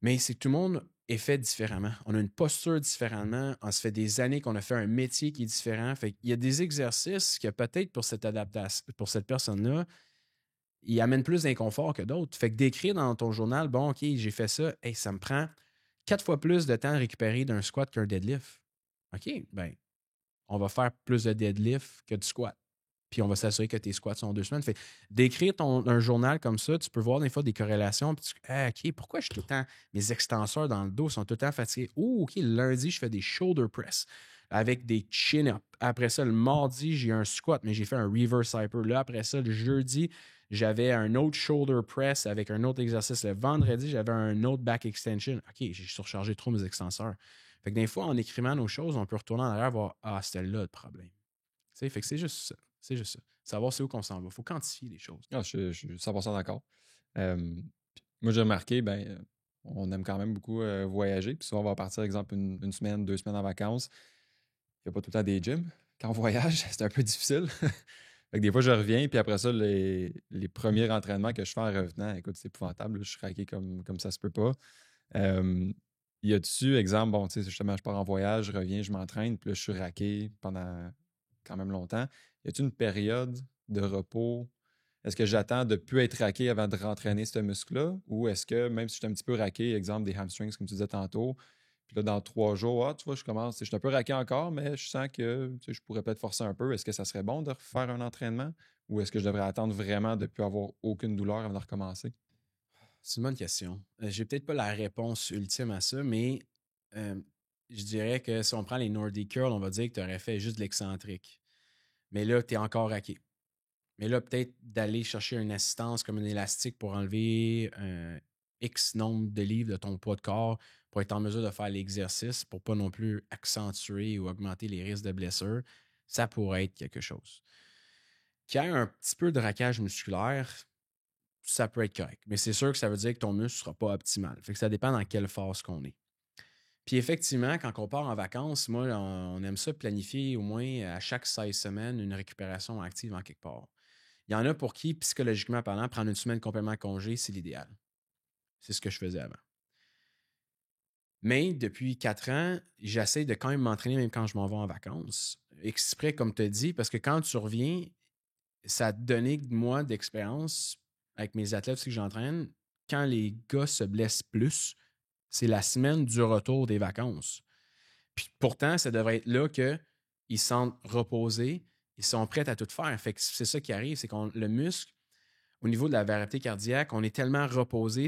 Mais c'est que tout le monde est fait différemment. On a une posture différemment. On se fait des années qu'on a fait un métier qui est différent. Fait qu'il y a des exercices que peut-être pour cette adaptation, pour cette personne-là, il amène plus d'inconfort que d'autres. Fait que d'écrire dans ton journal, bon, OK, j'ai fait ça, hey, ça me prend 4 fois plus de temps à récupérer d'un squat qu'un deadlift. OK, ben, on va faire plus de deadlift que de squat. Puis on va s'assurer que tes squats sont en 2 semaines. Fait d'écrire un journal comme ça, tu peux voir des fois des corrélations. Puis OK, pourquoi je suis tout le temps, mes extenseurs dans le dos sont tout le temps fatigués? Oh, OK, le lundi, je fais des shoulder press avec des chin-ups. Après ça, le mardi, j'ai un squat, mais j'ai fait un reverse hyper. Là, après ça, le jeudi, j'avais un autre shoulder press avec un autre exercice. Le vendredi, j'avais un autre back extension. OK, j'ai surchargé trop mes extenseurs. Fait que des fois, en écrivant nos choses, on peut retourner en arrière et voir, ah, c'était là le problème. Fait que c'est juste ça. C'est juste ça. Savoir c'est où qu'on s'en va. Il faut quantifier les choses. Ah, je suis 100% d'accord. Moi, j'ai remarqué, on aime quand même beaucoup voyager. Puis souvent, on va partir, exemple, une semaine, 2 semaines en vacances. Il n'y a pas tout le temps des gyms. Quand on voyage, c'est un peu difficile. Fait que des fois, je reviens, puis après ça, les premiers entraînements que je fais en revenant, écoute, c'est épouvantable. Je suis raqué comme ça se peut pas. Y a-tu, exemple, bon, tu sais, justement, je pars en voyage, je reviens, je m'entraîne, puis là, je suis raqué pendant quand même longtemps. Y a-tu une période de repos? Est-ce que j'attends de ne plus être raqué avant de rentraîner ce muscle-là? Ou est-ce que, même si je suis un petit peu raqué, exemple des hamstrings, comme tu disais tantôt, puis là, dans 3 jours, tu vois, je commence, je suis un peu raqué encore, mais je sens que je pourrais peut-être forcer un peu. Est-ce que ça serait bon de refaire un entraînement? Ou est-ce que je devrais attendre vraiment de ne plus avoir aucune douleur avant de recommencer? C'est une bonne question. J'ai peut-être pas la réponse ultime à ça, mais je dirais que si on prend les Nordic Curl, on va dire que tu aurais fait juste de l'excentrique. Mais là, tu es encore raqué. Mais là, peut-être d'aller chercher une assistance comme un élastique pour enlever un X nombre de livres de ton poids de corps pour être en mesure de faire l'exercice, pour pas non plus accentuer ou augmenter les risques de blessure, ça pourrait être quelque chose. Qu'il y ait un petit peu de raquage musculaire, ça peut être correct. Mais c'est sûr que ça veut dire que ton muscle ne sera pas optimal. Fait que ça dépend dans quelle phase qu'on est. Puis effectivement, quand on part en vacances, moi, on aime ça planifier au moins à chaque 16 semaines une récupération active en quelque part. Il y en a pour qui, psychologiquement parlant, prendre une semaine complètement congé, c'est l'idéal. C'est ce que je faisais avant. Mais depuis 4 ans, j'essaie de quand même m'entraîner même quand je m'en vais en vacances. Exprès, comme tu as dit, parce que quand tu reviens, ça a donné, moi, d'expérience avec mes athlètes aussi que j'entraîne. Quand les gars se blessent plus, c'est la semaine du retour des vacances. Puis pourtant, ça devrait être là qu'ils se sentent reposés, ils sont prêts à tout faire. Fait que c'est ça qui arrive, c'est que le muscle, au niveau de la variabilité cardiaque, on est tellement reposé,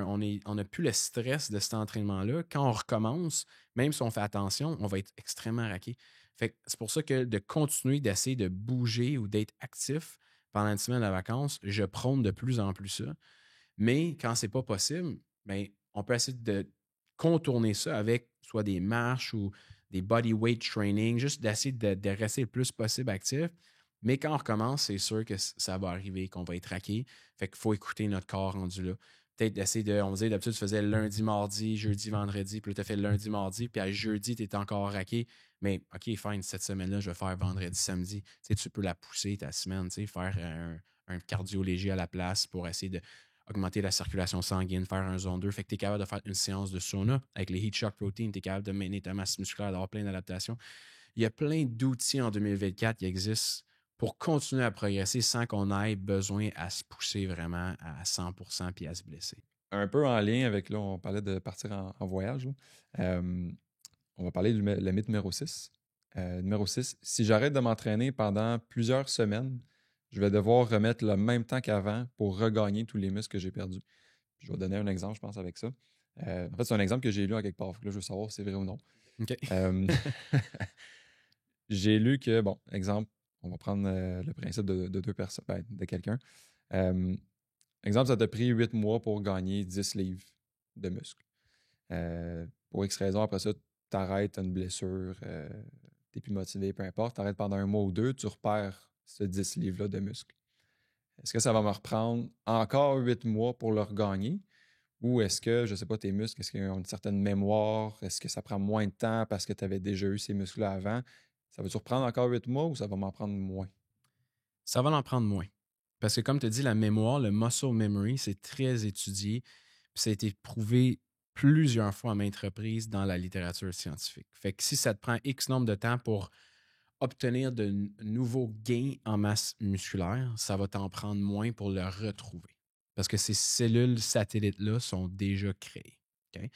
on n'a plus le stress de cet entraînement-là. Quand on recommence, même si on fait attention, on va être extrêmement raqué. Fait que c'est pour ça que de continuer d'essayer de bouger ou d'être actif pendant une semaine de vacances, je prône de plus en plus ça. Mais quand c'est pas possible, ben, on peut essayer de contourner ça avec soit des marches ou des body weight training, juste d'essayer de rester le plus possible actif. Mais quand on recommence, c'est sûr que ça va arriver, qu'on va être raqué. Fait qu'il faut écouter notre corps rendu là. Peut-être d'essayer de. On disait d'habitude, tu faisais lundi, mardi, jeudi, vendredi, puis là, tu as fait lundi, mardi, puis à jeudi, tu es encore raqué. Mais OK, fine, cette semaine-là, je vais faire vendredi, samedi. Tu sais, tu peux la pousser ta semaine, tu sais, faire un cardio léger à la place pour essayer de augmenter la circulation sanguine, faire un zone 2. Fait que tu es capable de faire une séance de sauna avec les Heat Shock Protein, tu es capable de maintenir ta masse musculaire, d'avoir plein d'adaptations. Il y a plein d'outils en 2024 qui existent pour continuer à progresser sans qu'on ait besoin à se pousser vraiment à 100% puis à se blesser. Un peu en lien avec, là, on parlait de partir en voyage. Là. on va parler le mythe numéro 6. Numéro 6, si j'arrête de m'entraîner pendant plusieurs semaines, je vais devoir remettre le même temps qu'avant pour regagner tous les muscles que j'ai perdus. Je vais donner un exemple, je pense, avec ça. En fait, c'est un exemple que j'ai lu à quelque part. Là, je veux savoir si c'est vrai ou non. OK. J'ai lu que, bon, exemple, on va prendre le principe de deux personnes, de quelqu'un. Exemple, ça t'a pris 8 mois pour gagner 10 livres de muscles. Pour X raison, après ça, tu arrêtes, tu as une blessure, tu n'es plus motivé, peu importe, tu arrêtes pendant un mois ou deux, tu repères ce 10 livres-là de muscles. Est-ce que ça va me reprendre encore 8 mois pour le regagner? Ou est-ce que, je ne sais pas, tes muscles, est-ce qu'ils ont une certaine mémoire? Est-ce que ça prend moins de temps parce que tu avais déjà eu ces muscles-là avant? Ça va-tu reprendre encore 8 mois ou ça va m'en prendre moins? Ça va en prendre moins. Parce que comme tu dis, la mémoire, le muscle memory, c'est très étudié. Puis ça a été prouvé plusieurs fois à maintes reprises dans la littérature scientifique. Fait que si ça te prend X nombre de temps pour obtenir de nouveaux gains en masse musculaire, ça va t'en prendre moins pour le retrouver. Parce que ces cellules satellites-là sont déjà créées. OK?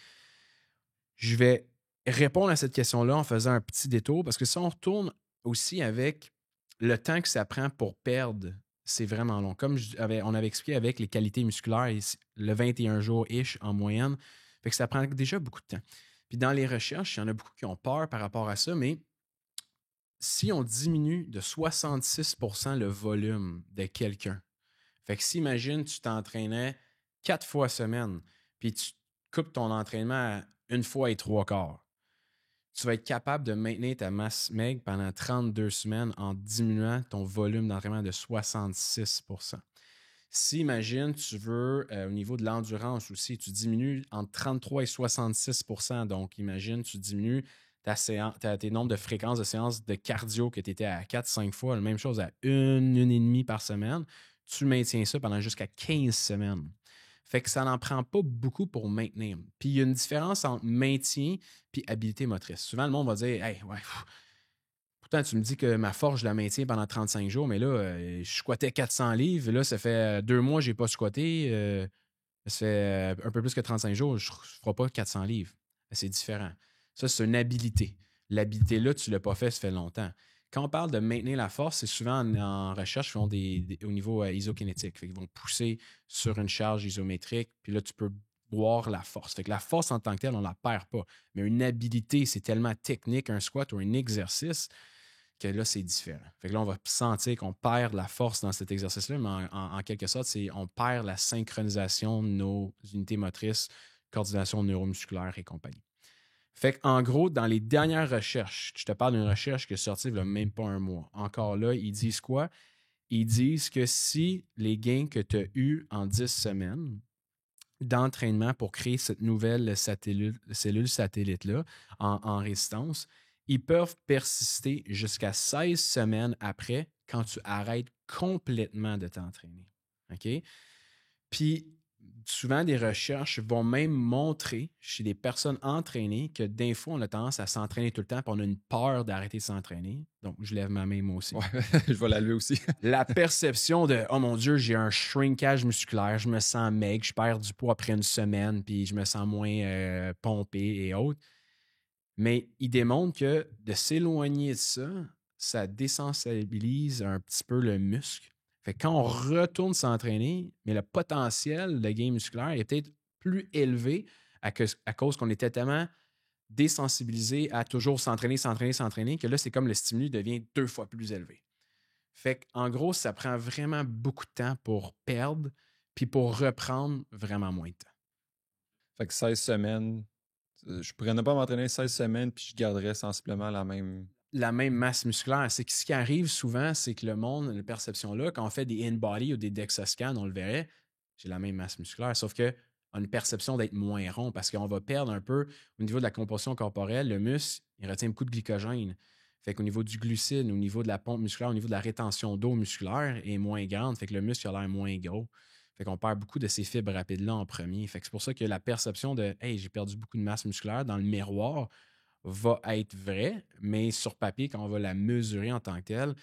Je vais répondre à cette question-là en faisant un petit détour parce que si on retourne aussi avec le temps que ça prend pour perdre, c'est vraiment long. Comme on avait expliqué avec les qualités musculaires, le 21 jours-ish en moyenne, fait que ça prend déjà beaucoup de temps. Puis dans les recherches, il y en a beaucoup qui ont peur par rapport à ça, mais si on diminue de 66% le volume de quelqu'un, fait que si, imagine, tu t'entraînais 4 fois semaine, puis tu coupes ton entraînement à 1 fois et 3/4, tu vas être capable de maintenir ta masse maigre pendant 32 semaines en diminuant ton volume d'entraînement de 66%. Si, imagine, tu veux, au niveau de l'endurance aussi, tu diminues entre 33 et 66%. Donc, imagine, tu diminues tes nombres de fréquences de séances de cardio que tu étais à 4-5 fois, la même chose à 1 et demie par semaine. Tu maintiens ça pendant jusqu'à 15 semaines. Fait que ça n'en prend pas beaucoup pour maintenir. Puis il y a une différence entre maintien et habileté motrice. Souvent, le monde va dire Hey, ouais, pourtant, tu me dis que ma force, je la maintiens pendant 35 jours, mais là, je squattais 400 livres. Là, ça fait 2 mois que je n'ai pas squatté. Ça fait un peu plus que 35 jours, je ne ferai pas 400 livres. C'est différent. Ça, c'est une habilité. L'habilité-là, tu ne l'as pas fait, ça fait longtemps. Quand on parle de maintenir la force, c'est souvent en recherche, ils font au niveau isokinétique. Ils vont pousser sur une charge isométrique, puis là, tu peux voir la force. Fait que la force en tant que telle, on ne la perd pas. Mais une habilité, c'est tellement technique, un squat ou un exercice, que là, c'est différent. Fait que là, on va sentir qu'on perd la force dans cet exercice-là, mais en quelque sorte, on perd la synchronisation de nos unités motrices, coordination neuromusculaire et compagnie. Fait qu'en gros, dans les dernières recherches, je te parle d'une recherche qui est sortie il n'y a même pas un mois. Encore là, ils disent quoi? Ils disent que si les gains que tu as eus en 10 semaines d'entraînement pour créer cette nouvelle cellule satellite-là en résistance, ils peuvent persister jusqu'à 16 semaines après quand tu arrêtes complètement de t'entraîner. OK? Puis, souvent, des recherches vont même montrer chez des personnes entraînées que des fois, on a tendance à s'entraîner tout le temps et on a une peur d'arrêter de s'entraîner. Donc, je lève ma main, moi aussi. Ouais, je vais la lever aussi. La perception de oh mon Dieu, j'ai un shrinkage musculaire, je me sens maigre, je perds du poids après une semaine, puis je me sens moins pompé et autres. Mais il démontre que de s'éloigner de ça, ça désensibilise un petit peu le muscle. Fait que quand on retourne s'entraîner, mais le potentiel de gain musculaire est peut-être plus élevé à cause qu'on était tellement désensibilisé à toujours s'entraîner, que là, c'est comme le stimulus devient 2 fois plus élevé. Fait qu'en gros, ça prend vraiment beaucoup de temps pour perdre, puis pour reprendre vraiment moins de temps. Fait que 16 semaines, je pourrais ne pas m'entraîner 16 semaines puis je garderais sensiblement la même. La même masse musculaire. C'est que ce qui arrive souvent, c'est que le monde, la perception-là, quand on fait des in-body ou des DEXA scans, on le verrait, j'ai la même masse musculaire, sauf qu'on a une perception d'être moins rond parce qu'on va perdre un peu au niveau de la composition corporelle. Le muscle, il retient beaucoup de glycogène. Fait qu'au niveau du glucide, au niveau de la pompe musculaire, au niveau de la rétention d'eau musculaire est moins grande. Fait que le muscle a l'air moins gros. Fait qu'on perd beaucoup de ces fibres rapides-là en premier. Fait que c'est pour ça que la perception de Hey, j'ai perdu beaucoup de masse musculaire dans le miroir va être vrai, mais sur papier, quand on va la mesurer en tant que telle,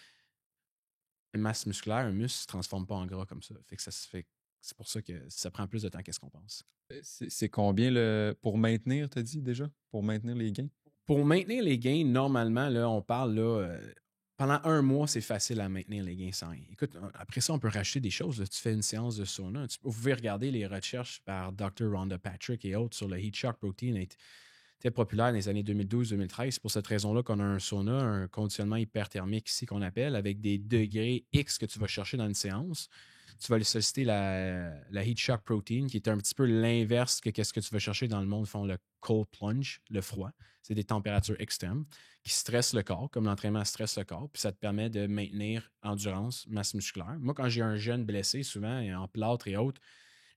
une masse musculaire, un muscle ne se transforme pas en gras comme ça. Fait que c'est pour ça que ça prend plus de temps qu'est-ce qu'on pense. C'est combien pour maintenir, t'as dit déjà? Pour maintenir les gains? Pour maintenir les gains, normalement, là, on parle là, pendant 1 mois, c'est facile à maintenir les gains sans rien. Écoute, après ça, on peut racheter des choses. Là. Tu fais une séance de sauna. Vous pouvez regarder les recherches par Dr. Rhonda Patrick et autres sur le Heat Shock Protein. Était populaire dans les années 2012-2013. C'est pour cette raison-là qu'on a un sauna, un conditionnement hyperthermique ici qu'on appelle, avec des degrés X que tu vas chercher dans une séance. Tu vas solliciter la Heat Shock Protein, qui est un petit peu l'inverse que qu'est-ce que tu vas chercher dans le monde, font le cold plunge, le froid. C'est des températures extrêmes qui stressent le corps, comme l'entraînement stresse le corps, puis ça te permet de maintenir endurance, masse musculaire. Moi, quand j'ai un jeune blessé, souvent en plâtre et autres,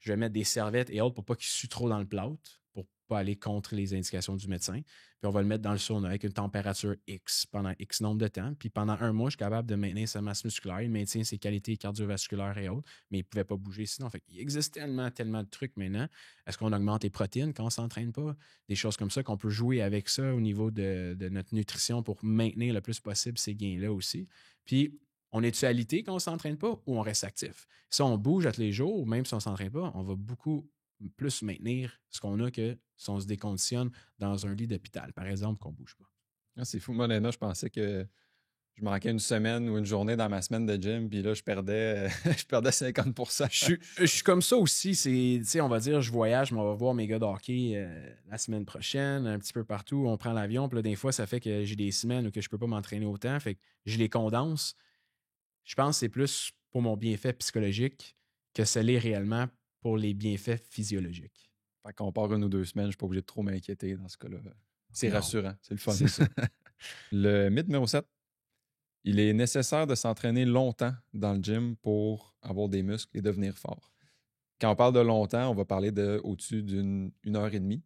je vais mettre des serviettes et autres pour pas qu'il sue trop dans le plâtre, pour pas aller contre les indications du médecin. Puis on va le mettre dans le sauna avec une température X pendant X nombre de temps. Puis pendant 1 mois, je suis capable de maintenir sa masse musculaire. Il maintient ses qualités cardiovasculaires et autres, mais il ne pouvait pas bouger sinon. Fait qu'il existe tellement de trucs maintenant. Est-ce qu'on augmente les protéines quand on ne s'entraîne pas? Des choses comme ça qu'on peut jouer avec ça au niveau de notre nutrition pour maintenir le plus possible ces gains-là aussi. Puis on est-tu alité quand on ne s'entraîne pas ou on reste actif? Si on bouge à tous les jours, même si on ne s'entraîne pas, on va beaucoup plus maintenir ce qu'on a que si on se déconditionne dans un lit d'hôpital, par exemple, qu'on ne bouge pas. Ah, c'est fou. Moi, Léna, je pensais que je manquais une semaine ou une journée dans ma semaine de gym, puis là, je perdais 50%. Je suis comme ça aussi. On va dire, je voyage, mais on va voir mes gars de hockey la semaine prochaine, un petit peu partout. On prend l'avion, puis là, des fois, ça fait que j'ai des semaines où que je ne peux pas m'entraîner autant. Fait que je les condense. Je pense que c'est plus pour mon bienfait psychologique que ce l'est réellement pour les bienfaits physiologiques. Fait qu'on part 1 ou 2 semaines, je ne suis pas obligé de trop m'inquiéter dans ce cas-là. C'est rassurant, c'est le fun. C'est ça. Le mythe numéro 7, il est nécessaire de s'entraîner longtemps dans le gym pour avoir des muscles et devenir fort. Quand on parle de longtemps, on va parler de au-dessus d'une 1h30.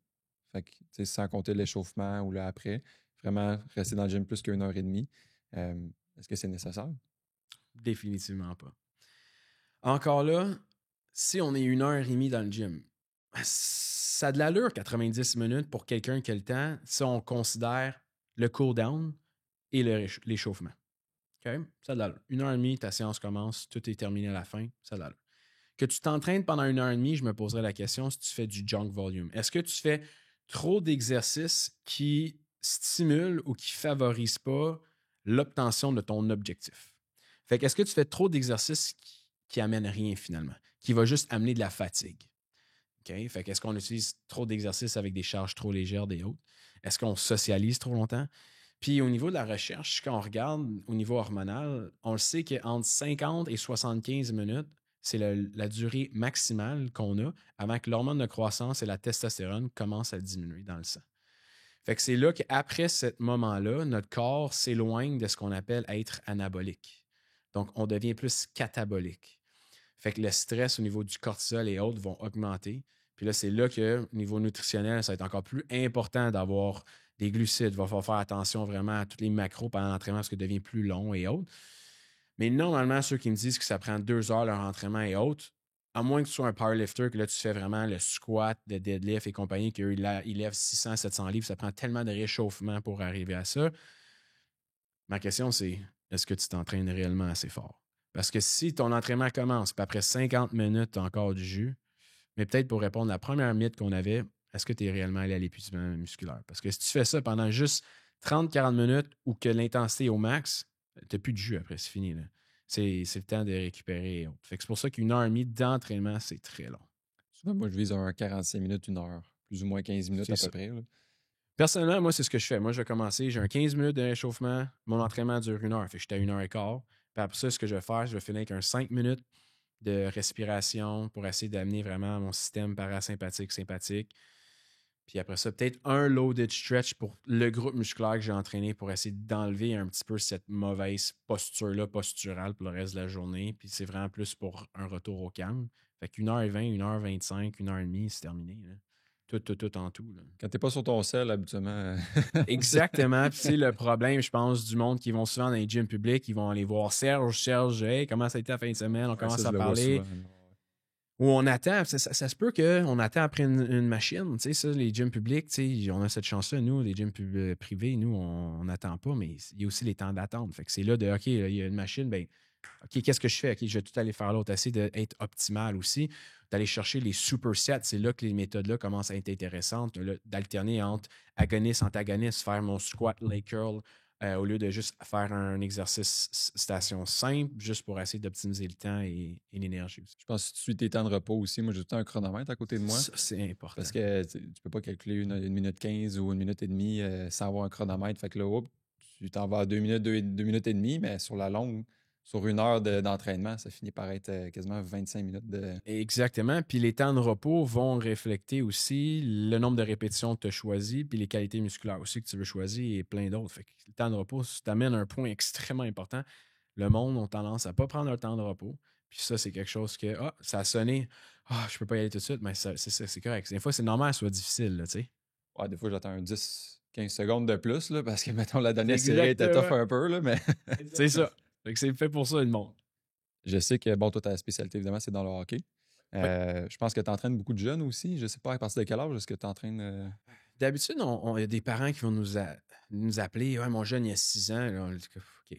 Fait que, sans compter l'échauffement ou le après. Vraiment rester dans le gym plus qu'1h30. Est-ce que c'est nécessaire? Définitivement pas. Encore là, si on est 1h30 dans le gym, ça a de l'allure 90 minutes pour quelqu'un qui a le temps si on considère le cool-down et l'échauffement. Okay? Ça a de l'allure. 1h30, ta séance commence, tout est terminé à la fin, ça a de l'allure. Que tu t'entraînes pendant 1h30, je me poserais la question si tu fais du junk volume. Est-ce que tu fais trop d'exercices qui stimulent ou qui ne favorisent pas l'obtention de ton objectif? Fait qu'est-ce que tu fais trop d'exercices qui amènent rien finalement, qui va juste amener de la fatigue? Okay? Fait qu'est-ce qu'on utilise trop d'exercices avec des charges trop légères des autres? Est-ce qu'on socialise trop longtemps? Puis au niveau de la recherche, quand on regarde au niveau hormonal, on le sait qu'entre 50 et 75 minutes, c'est la durée maximale qu'on a avant que l'hormone de croissance et la testostérone commencent à diminuer dans le sang. Fait que c'est là qu'après ce moment-là, notre corps s'éloigne de ce qu'on appelle être anabolique. Donc, on devient plus catabolique. Fait que le stress au niveau du cortisol et autres vont augmenter. Puis là, c'est là que, au niveau nutritionnel, ça va être encore plus important d'avoir des glucides. Il va falloir faire attention vraiment à tous les macros pendant l'entraînement parce que ça devient plus long et autres. Mais normalement, ceux qui me disent que ça prend 2 heures leur entraînement et autres, à moins que tu sois un powerlifter, que là, tu fais vraiment le squat, le deadlift et compagnie, qu'ils lèvent 600, 700 livres, ça prend tellement de réchauffement pour arriver à ça. Ma question, c'est est-ce que tu t'entraînes réellement assez fort? Parce que si ton entraînement commence, puis après 50 minutes, tu as encore du jus, mais peut-être pour répondre à la première mythe qu'on avait, est-ce que tu es réellement allé à l'épuisement musculaire? Parce que si tu fais ça pendant juste 30-40 minutes ou que l'intensité est au max, tu n'as plus de jus après, c'est fini. Là. C'est le temps de récupérer. Fait que c'est pour ça qu'1h30 d'entraînement, c'est très long. Souvent, moi, je vise un 45 minutes, 1 heure. Plus ou moins 15 minutes à peu près. Là. Personnellement, moi, c'est ce que je fais. Moi, je vais commencer, j'ai un 15 minutes de réchauffement. Mon entraînement dure 1 heure. Fait que j'étais à 1h15. Puis après ça, ce que je vais faire, je vais finir avec un 5 minutes de respiration pour essayer d'amener vraiment mon système parasympathique, sympathique. Puis après ça, peut-être un loaded stretch pour le groupe musculaire que j'ai entraîné pour essayer d'enlever un petit peu cette mauvaise posture-là, posturale pour le reste de la journée. Puis c'est vraiment plus pour un retour au calme. Fait qu'1h20, 1h25, 1h30, c'est terminé. Là. Tout en tout. Là. Quand t'es pas sur ton sel, habituellement. Exactement. Puis c'est le problème, je pense, du monde qui vont souvent dans les gyms publics, ils vont aller voir Serge, hey, comment ça a été la fin de semaine, on commence à parler. Ou on attend, ça se peut qu'on attend après une machine, tu sais, ça, les gyms publics, tu sais, on a cette chance-là, nous, les gyms privés, nous, on n'attend pas, mais il y a aussi les temps d'attente. Fait que c'est là de, OK, là, il y a une machine, ben OK, qu'est-ce que je fais? OK, je vais tout aller faire l'autre. Essayer d'être optimal aussi, d'aller chercher les supersets. C'est là que les méthodes-là commencent à être intéressantes, là, d'alterner entre agoniste, antagoniste, faire mon squat, leg curl, au lieu de juste faire un exercice station simple, juste pour essayer d'optimiser le temps et l'énergie aussi. Je pense que si tu suis tes temps de repos aussi, moi j'ai tout le temps un chronomètre à côté de moi. Ça, c'est important. Parce que tu peux pas calculer une minute 15 ou une minute et demie sans avoir un chronomètre. Fait que là, tu t'en vas à 2 minutes, 2 minutes et demie, mais sur la longue, sur 1 heure d'entraînement, ça finit par être quasiment 25 minutes de. Exactement. Puis les temps de repos vont refléter aussi le nombre de répétitions que tu as choisi, puis les qualités musculaires aussi que tu veux choisir et plein d'autres. Fait que le temps de repos, ça t'amène un point extrêmement important. Le monde a tendance à ne pas prendre leur temps de repos. Puis ça, c'est quelque chose que, ça a sonné. Je peux pas y aller tout de suite, mais c'est correct. Des fois, c'est normal que ce soit difficile, là, tu sais. Ouais, des fois, j'attends un 10-15 secondes de plus, là, parce que, mettons, la dernière série était tough un peu, là, mais. C'est ça. Fait que c'est fait pour ça, le monde. Je sais que, bon, toi, ta spécialité, évidemment, c'est dans le hockey. Je pense que tu entraînes beaucoup de jeunes aussi. Je sais pas à partir de quel âge est-ce que tu entraînes. D'habitude, il y a des parents qui vont nous appeler. Ouais, mon jeune, il y a 6 ans. Là, on dit OK.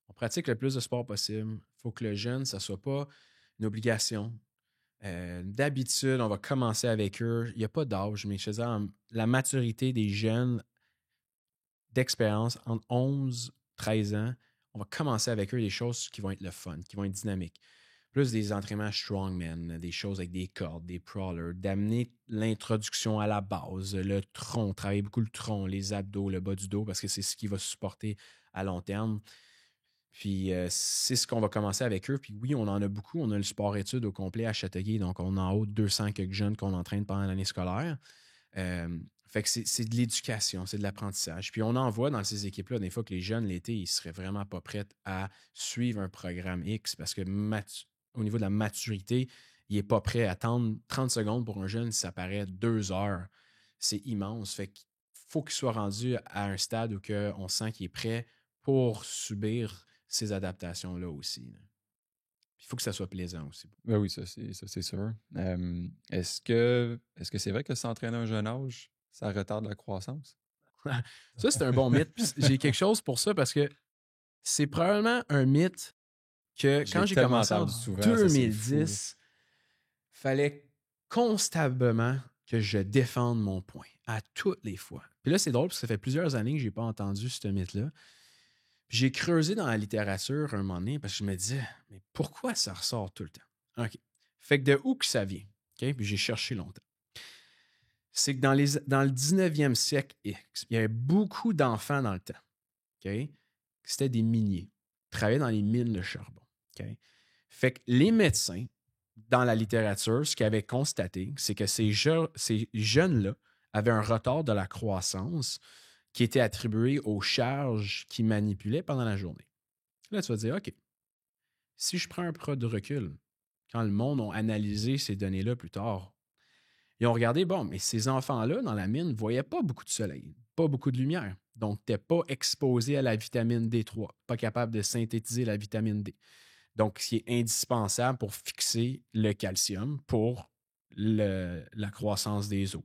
On pratique le plus de sport possible. Il faut que le jeune, ça ne soit pas une obligation. D'habitude, on va commencer avec eux. Il n'y a pas d'âge, mais je veux dire, la maturité des jeunes d'expérience entre 11 et 13 ans, on va commencer avec eux des choses qui vont être le fun, qui vont être dynamiques. Plus des entraînements strongman, des choses avec des cordes, des crawlers, d'amener l'introduction à la base, le tronc, travailler beaucoup le tronc, les abdos, le bas du dos, parce que c'est ce qui va supporter à long terme. Puis c'est ce qu'on va commencer avec eux. Puis oui, on en a beaucoup. On a le sport-études au complet à Châteauguay. Donc, on a en haut de 200 quelques jeunes qu'on entraîne pendant l'année scolaire. Fait que c'est de l'éducation, c'est de l'apprentissage. Puis on en voit dans ces équipes-là, des fois que les jeunes, l'été, ils seraient vraiment pas prêts à suivre un programme X parce que au niveau de la maturité, il n'est pas prêt à attendre 30 secondes pour un jeune si ça paraît 2 heures. C'est immense. Fait qu'il faut qu'il soit rendu à un stade où on sent qu'il est prêt pour subir ces adaptations-là aussi. Là. Il faut que ça soit plaisant aussi. Ben oui, ça c'est sûr. Est-ce que c'est vrai que s'entraîner à un jeune âge, ça retarde la croissance? Ça, c'est un bon mythe. J'ai quelque chose pour ça parce que c'est probablement un mythe que quand j'ai commencé en 2010, il fallait constamment que je défende mon point à toutes les fois. Puis là, c'est drôle parce que ça fait plusieurs années que je n'ai pas entendu ce mythe-là. Puis j'ai creusé dans la littérature un moment donné parce que je me disais, mais pourquoi ça ressort tout le temps? OK. Fait que de où que ça vient? OK? Puis j'ai cherché longtemps. C'est que dans le 19e siècle X, il y avait beaucoup d'enfants dans le temps. OK? C'était des miniers. Ils travaillaient dans les mines de charbon. OK? Fait que les médecins, dans la littérature, ce qu'ils avaient constaté, c'est que ces jeunes-là avaient un retard de la croissance qui était attribué aux charges qu'ils manipulaient pendant la journée. Là, tu vas dire, OK, si je prends un peu de recul, quand le monde a analysé ces données-là plus tard, ils ont regardé, bon, mais ces enfants-là, dans la mine, ne voyaient pas beaucoup de soleil, pas beaucoup de lumière. Donc, tu n'es pas exposé à la vitamine D3, pas capable de synthétiser la vitamine D. Donc, ce qui est indispensable pour fixer le calcium pour la croissance des os.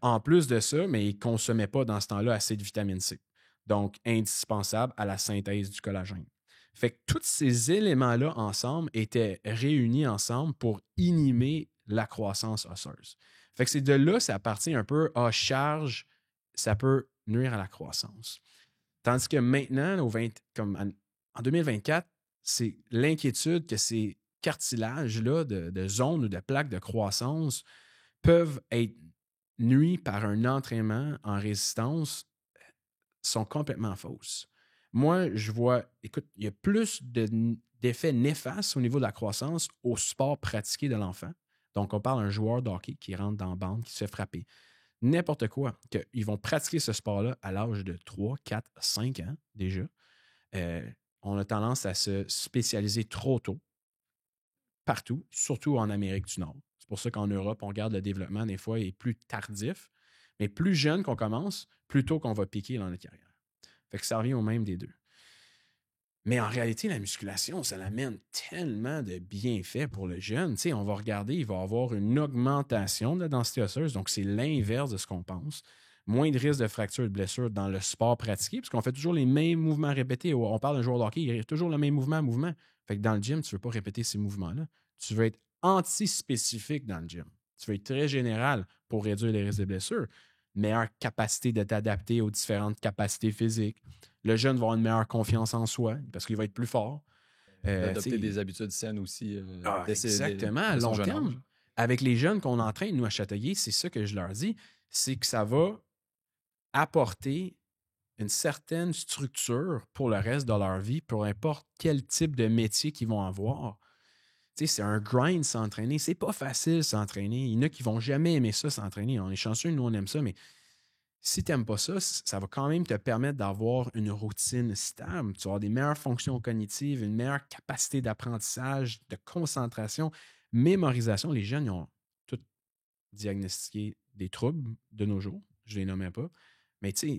En plus de ça, mais ils ne consommaient pas dans ce temps-là assez de vitamine C. Donc, indispensable à la synthèse du collagène. Fait que tous ces éléments-là ensemble étaient réunis ensemble pour inhiber la croissance osseuse. Fait que c'est de là, ça appartient un peu à charge, ça peut nuire à la croissance. Tandis que maintenant, en 2024, c'est l'inquiétude que ces cartilages-là de zones ou de plaques de croissance peuvent être nuits par un entraînement en résistance sont complètement fausses. Moi, je vois, écoute, il y a plus d'effets néfastes au niveau de la croissance au sport pratiqué de l'enfant. Donc, on parle d'un joueur de hockey qui rentre dans la bande, qui se fait frapper. N'importe quoi. Ils vont pratiquer ce sport-là à l'âge de 3, 4, 5 ans déjà. On a tendance à se spécialiser trop tôt, partout, surtout en Amérique du Nord. C'est pour ça qu'en Europe, on regarde le développement, des fois, est plus tardif. Mais plus jeune qu'on commence, plus tôt qu'on va piquer dans notre carrière. Fait que ça revient au même des deux. Mais en réalité, la musculation, ça l'amène tellement de bienfaits pour le jeune. Tu sais, on va regarder, il va avoir une augmentation de la densité osseuse. Donc, c'est l'inverse de ce qu'on pense. moins de risques de fractures et de blessures dans le sport pratiqué, parce qu'on fait toujours les mêmes mouvements répétés. On parle d'un joueur de hockey, il y a toujours le même mouvement. Fait que dans le gym, tu ne veux pas répéter ces mouvements-là. Tu veux être anti-spécifique dans le gym. Tu veux être très général pour réduire les risques de blessures. Meilleure capacité de t'adapter aux différentes capacités physiques. Le jeune va avoir une meilleure confiance en soi parce qu'il va être plus fort. D'adopter des habitudes saines aussi. Exactement, à dès son long jeune terme. âge. Avec les jeunes qu'on entraîne, nous, à Châteauguay, c'est ça que je leur dis, c'est que ça va apporter une certaine structure pour le reste de leur vie, peu importe quel type de métier qu'ils vont avoir. Tu sais, c'est un grind s'entraîner. C'est pas facile s'entraîner. Il y en a qui vont jamais aimer ça, s'entraîner. On est chanceux, nous, on aime ça, mais si tu n'aimes pas ça, ça va quand même te permettre d'avoir une routine stable. Tu vas avoir des meilleures fonctions cognitives, une meilleure capacité d'apprentissage, de concentration, mémorisation. Les jeunes, ils ont tous diagnostiqué des troubles de nos jours. Je ne les nommais pas. Mais tu sais,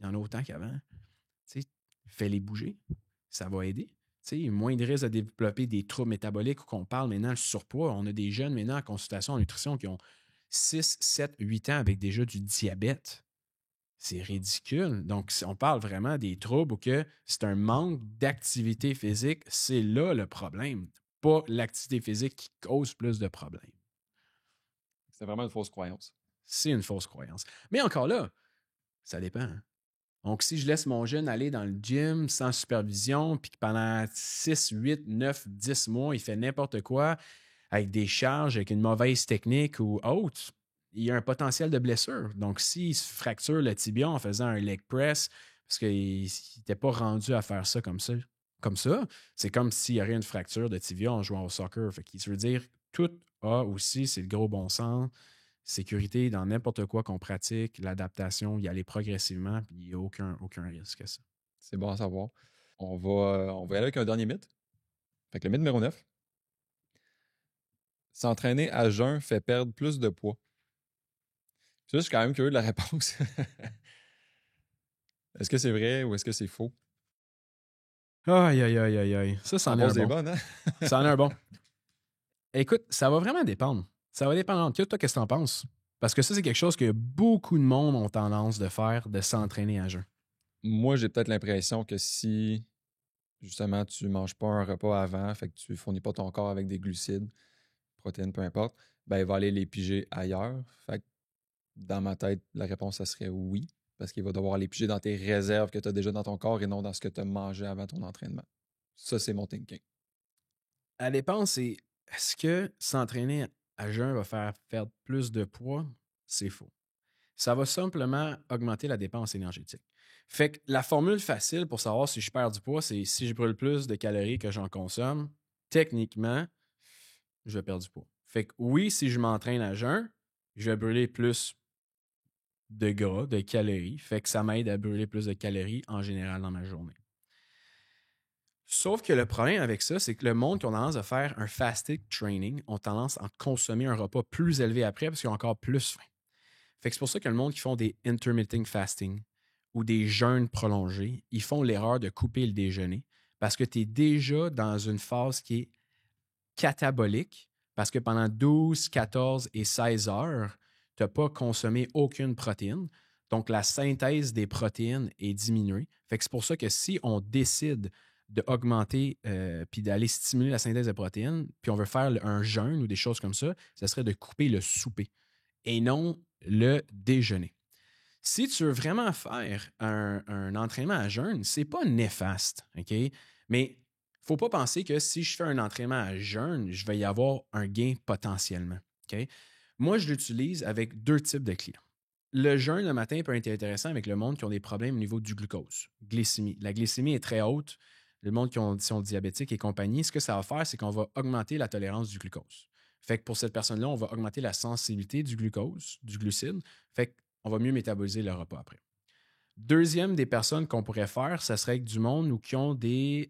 il y en a autant qu'avant. Tu sais, fais-les bouger. Ça va aider. Tu sais, moins de risques de développer des troubles métaboliques ou qu'on parle maintenant le surpoids. On a des jeunes maintenant en consultation en nutrition qui ont 6, 7, 8 ans avec déjà du diabète. C'est ridicule. Donc, si on parle vraiment des troubles ou que c'est un manque d'activité physique, c'est là le problème. Pas l'activité physique qui cause plus de problèmes. C'est vraiment une fausse croyance. C'est une fausse croyance. Mais encore là, ça dépend. Hein. Donc, si je laisse mon jeune aller dans le gym sans supervision, puis que pendant 6, 8, 9, 10 mois, il fait n'importe quoi avec des charges, avec une mauvaise technique ou autre, il y a un potentiel de blessure. Donc, s'il se fracture le tibia en faisant un leg press, parce qu'il n'était pas rendu à faire ça, c'est comme s'il y aurait une fracture de tibia en jouant au soccer. Fait qu'il veut dire, tout a aussi, c'est le gros bon sens, sécurité dans n'importe quoi qu'on pratique, l'adaptation, y aller progressivement, puis il n'y a aucun risque à ça. C'est bon à savoir. On va y aller avec un dernier mythe. Fait que le mythe numéro 9. S'entraîner à jeun fait perdre plus de poids. Ça, je suis quand même curieux de la réponse. Est-ce que c'est vrai ou est-ce que c'est faux? Aïe, aïe, aïe, aïe, aïe. Ça, c'en est un bon. Bonne, hein? Ça en est un bon. Écoute, ça va vraiment dépendre. Ça va dépendre. Toi, qu'est-ce que t'en penses? Parce que ça, c'est quelque chose que beaucoup de monde ont tendance de faire, de s'entraîner à jeun. Moi, j'ai peut-être l'impression que si, justement, tu ne manges pas un repas avant, fait que tu ne fournis pas ton corps avec des glucides, protéines, peu importe, ben, il va aller les piger ailleurs. Fait que dans ma tête, la réponse, ça serait oui, parce qu'il va devoir les piger dans tes réserves que tu as déjà dans ton corps et non dans ce que tu as mangé avant ton entraînement. Ça, c'est mon thinking. La dépense, c'est est-ce que s'entraîner à jeun va faire perdre plus de poids? C'est faux. Ça va simplement augmenter la dépense énergétique. Fait que la formule facile pour savoir si je perds du poids, c'est si je brûle plus de calories que j'en consomme, techniquement, je vais perdre du poids. Fait que oui, si je m'entraîne à jeun, je vais brûler plus de gras, de calories. Fait que ça m'aide à brûler plus de calories en général dans ma journée. Sauf que le problème avec ça, c'est que le monde qui a tendance à faire un fasted training ont tendance à consommer un repas plus élevé après parce qu'ils ont encore plus faim. Fait que c'est pour ça que le monde qui font des intermittent fasting ou des jeûnes prolongés, ils font l'erreur de couper le déjeuner parce que tu es déjà dans une phase qui est catabolique parce que pendant 12, 14 et 16 heures, tu n'as pas consommé aucune protéine. Donc, la synthèse des protéines est diminuée. Fait que c'est pour ça que si on décide d'augmenter puis d'aller stimuler la synthèse de protéines, puis on veut faire un jeûne ou des choses comme ça serait de couper le souper et non le déjeuner. Si tu veux vraiment faire un entraînement à jeûne, c'est pas néfaste, OK? Mais il ne faut pas penser que si je fais un entraînement à jeûne, je vais y avoir un gain potentiellement, OK? Moi, je l'utilise avec 2 types de clients. Le jeûne le matin peut être intéressant avec le monde qui ont des problèmes au niveau du glucose, glycémie. La glycémie est très haute. Le monde qui sont diabétiques et compagnie, ce que ça va faire, c'est qu'on va augmenter la tolérance du glucose. Fait que pour cette personne-là, on va augmenter la sensibilité du glucose, du glucide. Fait qu'on va mieux métaboliser le repas après. Deuxième des personnes qu'on pourrait faire, ça serait avec du monde ou qui ont des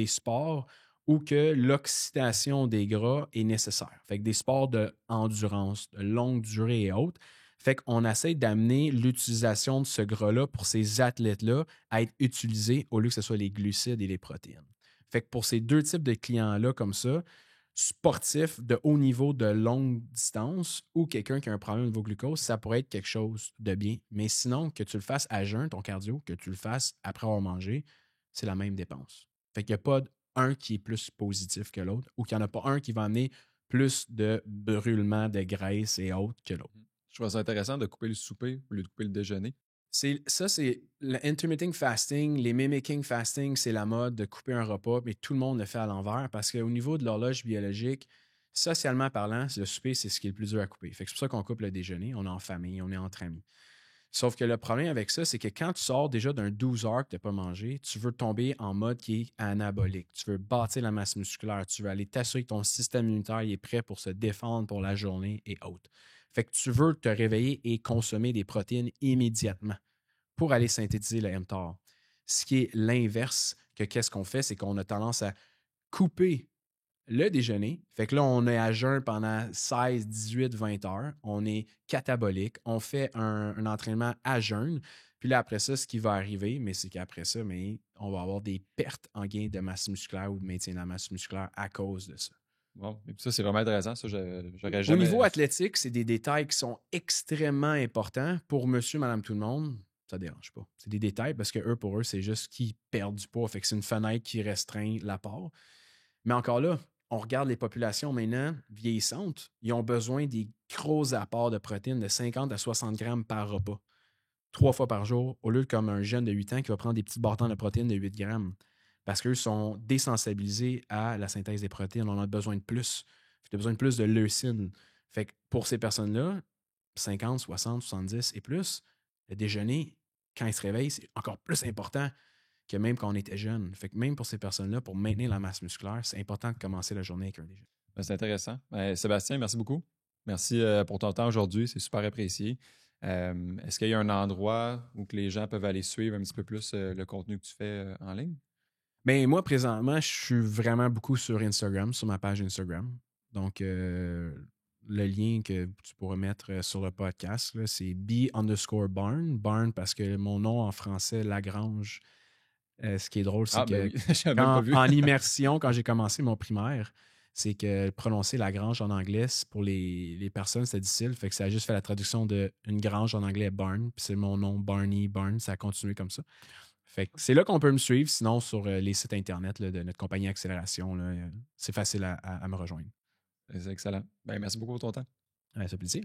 sports où que l'oxydation des gras est nécessaire. Fait que des sports d'endurance, de longue durée et autres. Fait qu'on essaie d'amener l'utilisation de ce gras-là pour ces athlètes-là à être utilisé au lieu que ce soit les glucides et les protéines. Fait que pour ces 2 types de clients-là comme ça, sportif de haut niveau de longue distance ou quelqu'un qui a un problème au niveau glucose, ça pourrait être quelque chose de bien. Mais sinon, que tu le fasses à jeun, ton cardio, que tu le fasses après avoir mangé, c'est la même dépense. Fait qu'il n'y a pas un qui est plus positif que l'autre ou qu'il n'y en a pas un qui va amener plus de brûlement de graisse et autres que l'autre. Je trouve ça intéressant de couper le souper au lieu de couper le déjeuner. C'est le intermittent fasting, les mimicking fasting, c'est la mode de couper un repas, mais tout le monde le fait à l'envers parce qu'au niveau de l'horloge biologique, socialement parlant, le souper, c'est ce qui est le plus dur à couper. Fait que c'est pour ça qu'on coupe le déjeuner, on est en famille, on est entre amis. Sauf que le problème avec ça, c'est que quand tu sors déjà d'un 12 heures que tu n'as pas mangé, tu veux tomber en mode qui est anabolique. Tu veux bâtir la masse musculaire, tu veux aller t'assurer que ton système immunitaire est prêt pour se défendre pour la journée et autres. Fait que tu veux te réveiller et consommer des protéines immédiatement pour aller synthétiser le mTOR. Ce qui est l'inverse que qu'est-ce qu'on fait, c'est qu'on a tendance à couper le déjeuner. Fait que là, on est à jeun pendant 16, 18, 20 heures. On est catabolique. On fait un entraînement à jeun. Puis là, après ça, ce qui va arriver, mais c'est qu'après ça, on va avoir des pertes en gain de masse musculaire ou de maintien de la masse musculaire à cause de ça. Bon, et puis ça, c'est vraiment intéressant. Ça, j'aurais Au jamais. niveau athlétique, c'est des détails qui sont extrêmement importants pour monsieur, madame, tout le monde. Ça ne dérange pas. C'est des détails parce que pour eux, c'est juste qu'ils perdent du poids. Fait que c'est une fenêtre qui restreint l'apport. Mais encore là, on regarde les populations maintenant vieillissantes. Ils ont besoin des gros apports de protéines de 50 à 60 grammes par repas. 3 fois par jour, au lieu de comme un jeune de 8 ans qui va prendre des petits bâtons de protéines de 8 grammes. Parce qu'eux sont désensibilisés à la synthèse des protéines. On a besoin de plus. On a besoin de plus de leucine. Fait que pour ces personnes-là, 50, 60, 70 et plus, le déjeuner, quand ils se réveillent, c'est encore plus important que même quand on était jeune. Fait que même pour ces personnes-là, pour maintenir la masse musculaire, c'est important de commencer la journée avec un déjeuner. Ben, c'est intéressant. Sébastien, merci beaucoup. Merci pour ton temps aujourd'hui. C'est super apprécié. Est-ce qu'il y a un endroit où que les gens peuvent aller suivre un petit peu plus le contenu que tu fais en ligne? Mais moi, présentement, je suis vraiment beaucoup sur Instagram, sur ma page Instagram. Donc, le lien que tu pourras mettre sur le podcast, là, c'est B_Barn. Barn parce que mon nom en français, Lagrange, ce qui est drôle, c'est Ben que oui, je n'avais même pas vu. en immersion, quand j'ai commencé mon primaire, c'est que prononcer la grange en anglais, pour les personnes, c'est difficile. Fait que ça a juste fait la traduction d'une grange en anglais, barn. Puis c'est mon nom, Barney Barn. Ça a continué comme ça. Fait que c'est là qu'on peut me suivre. Sinon, sur les sites Internet là, de notre compagnie Accélération, là, c'est facile à me rejoindre. C'est excellent. Ben, merci beaucoup pour ton temps. Ça fait plaisir.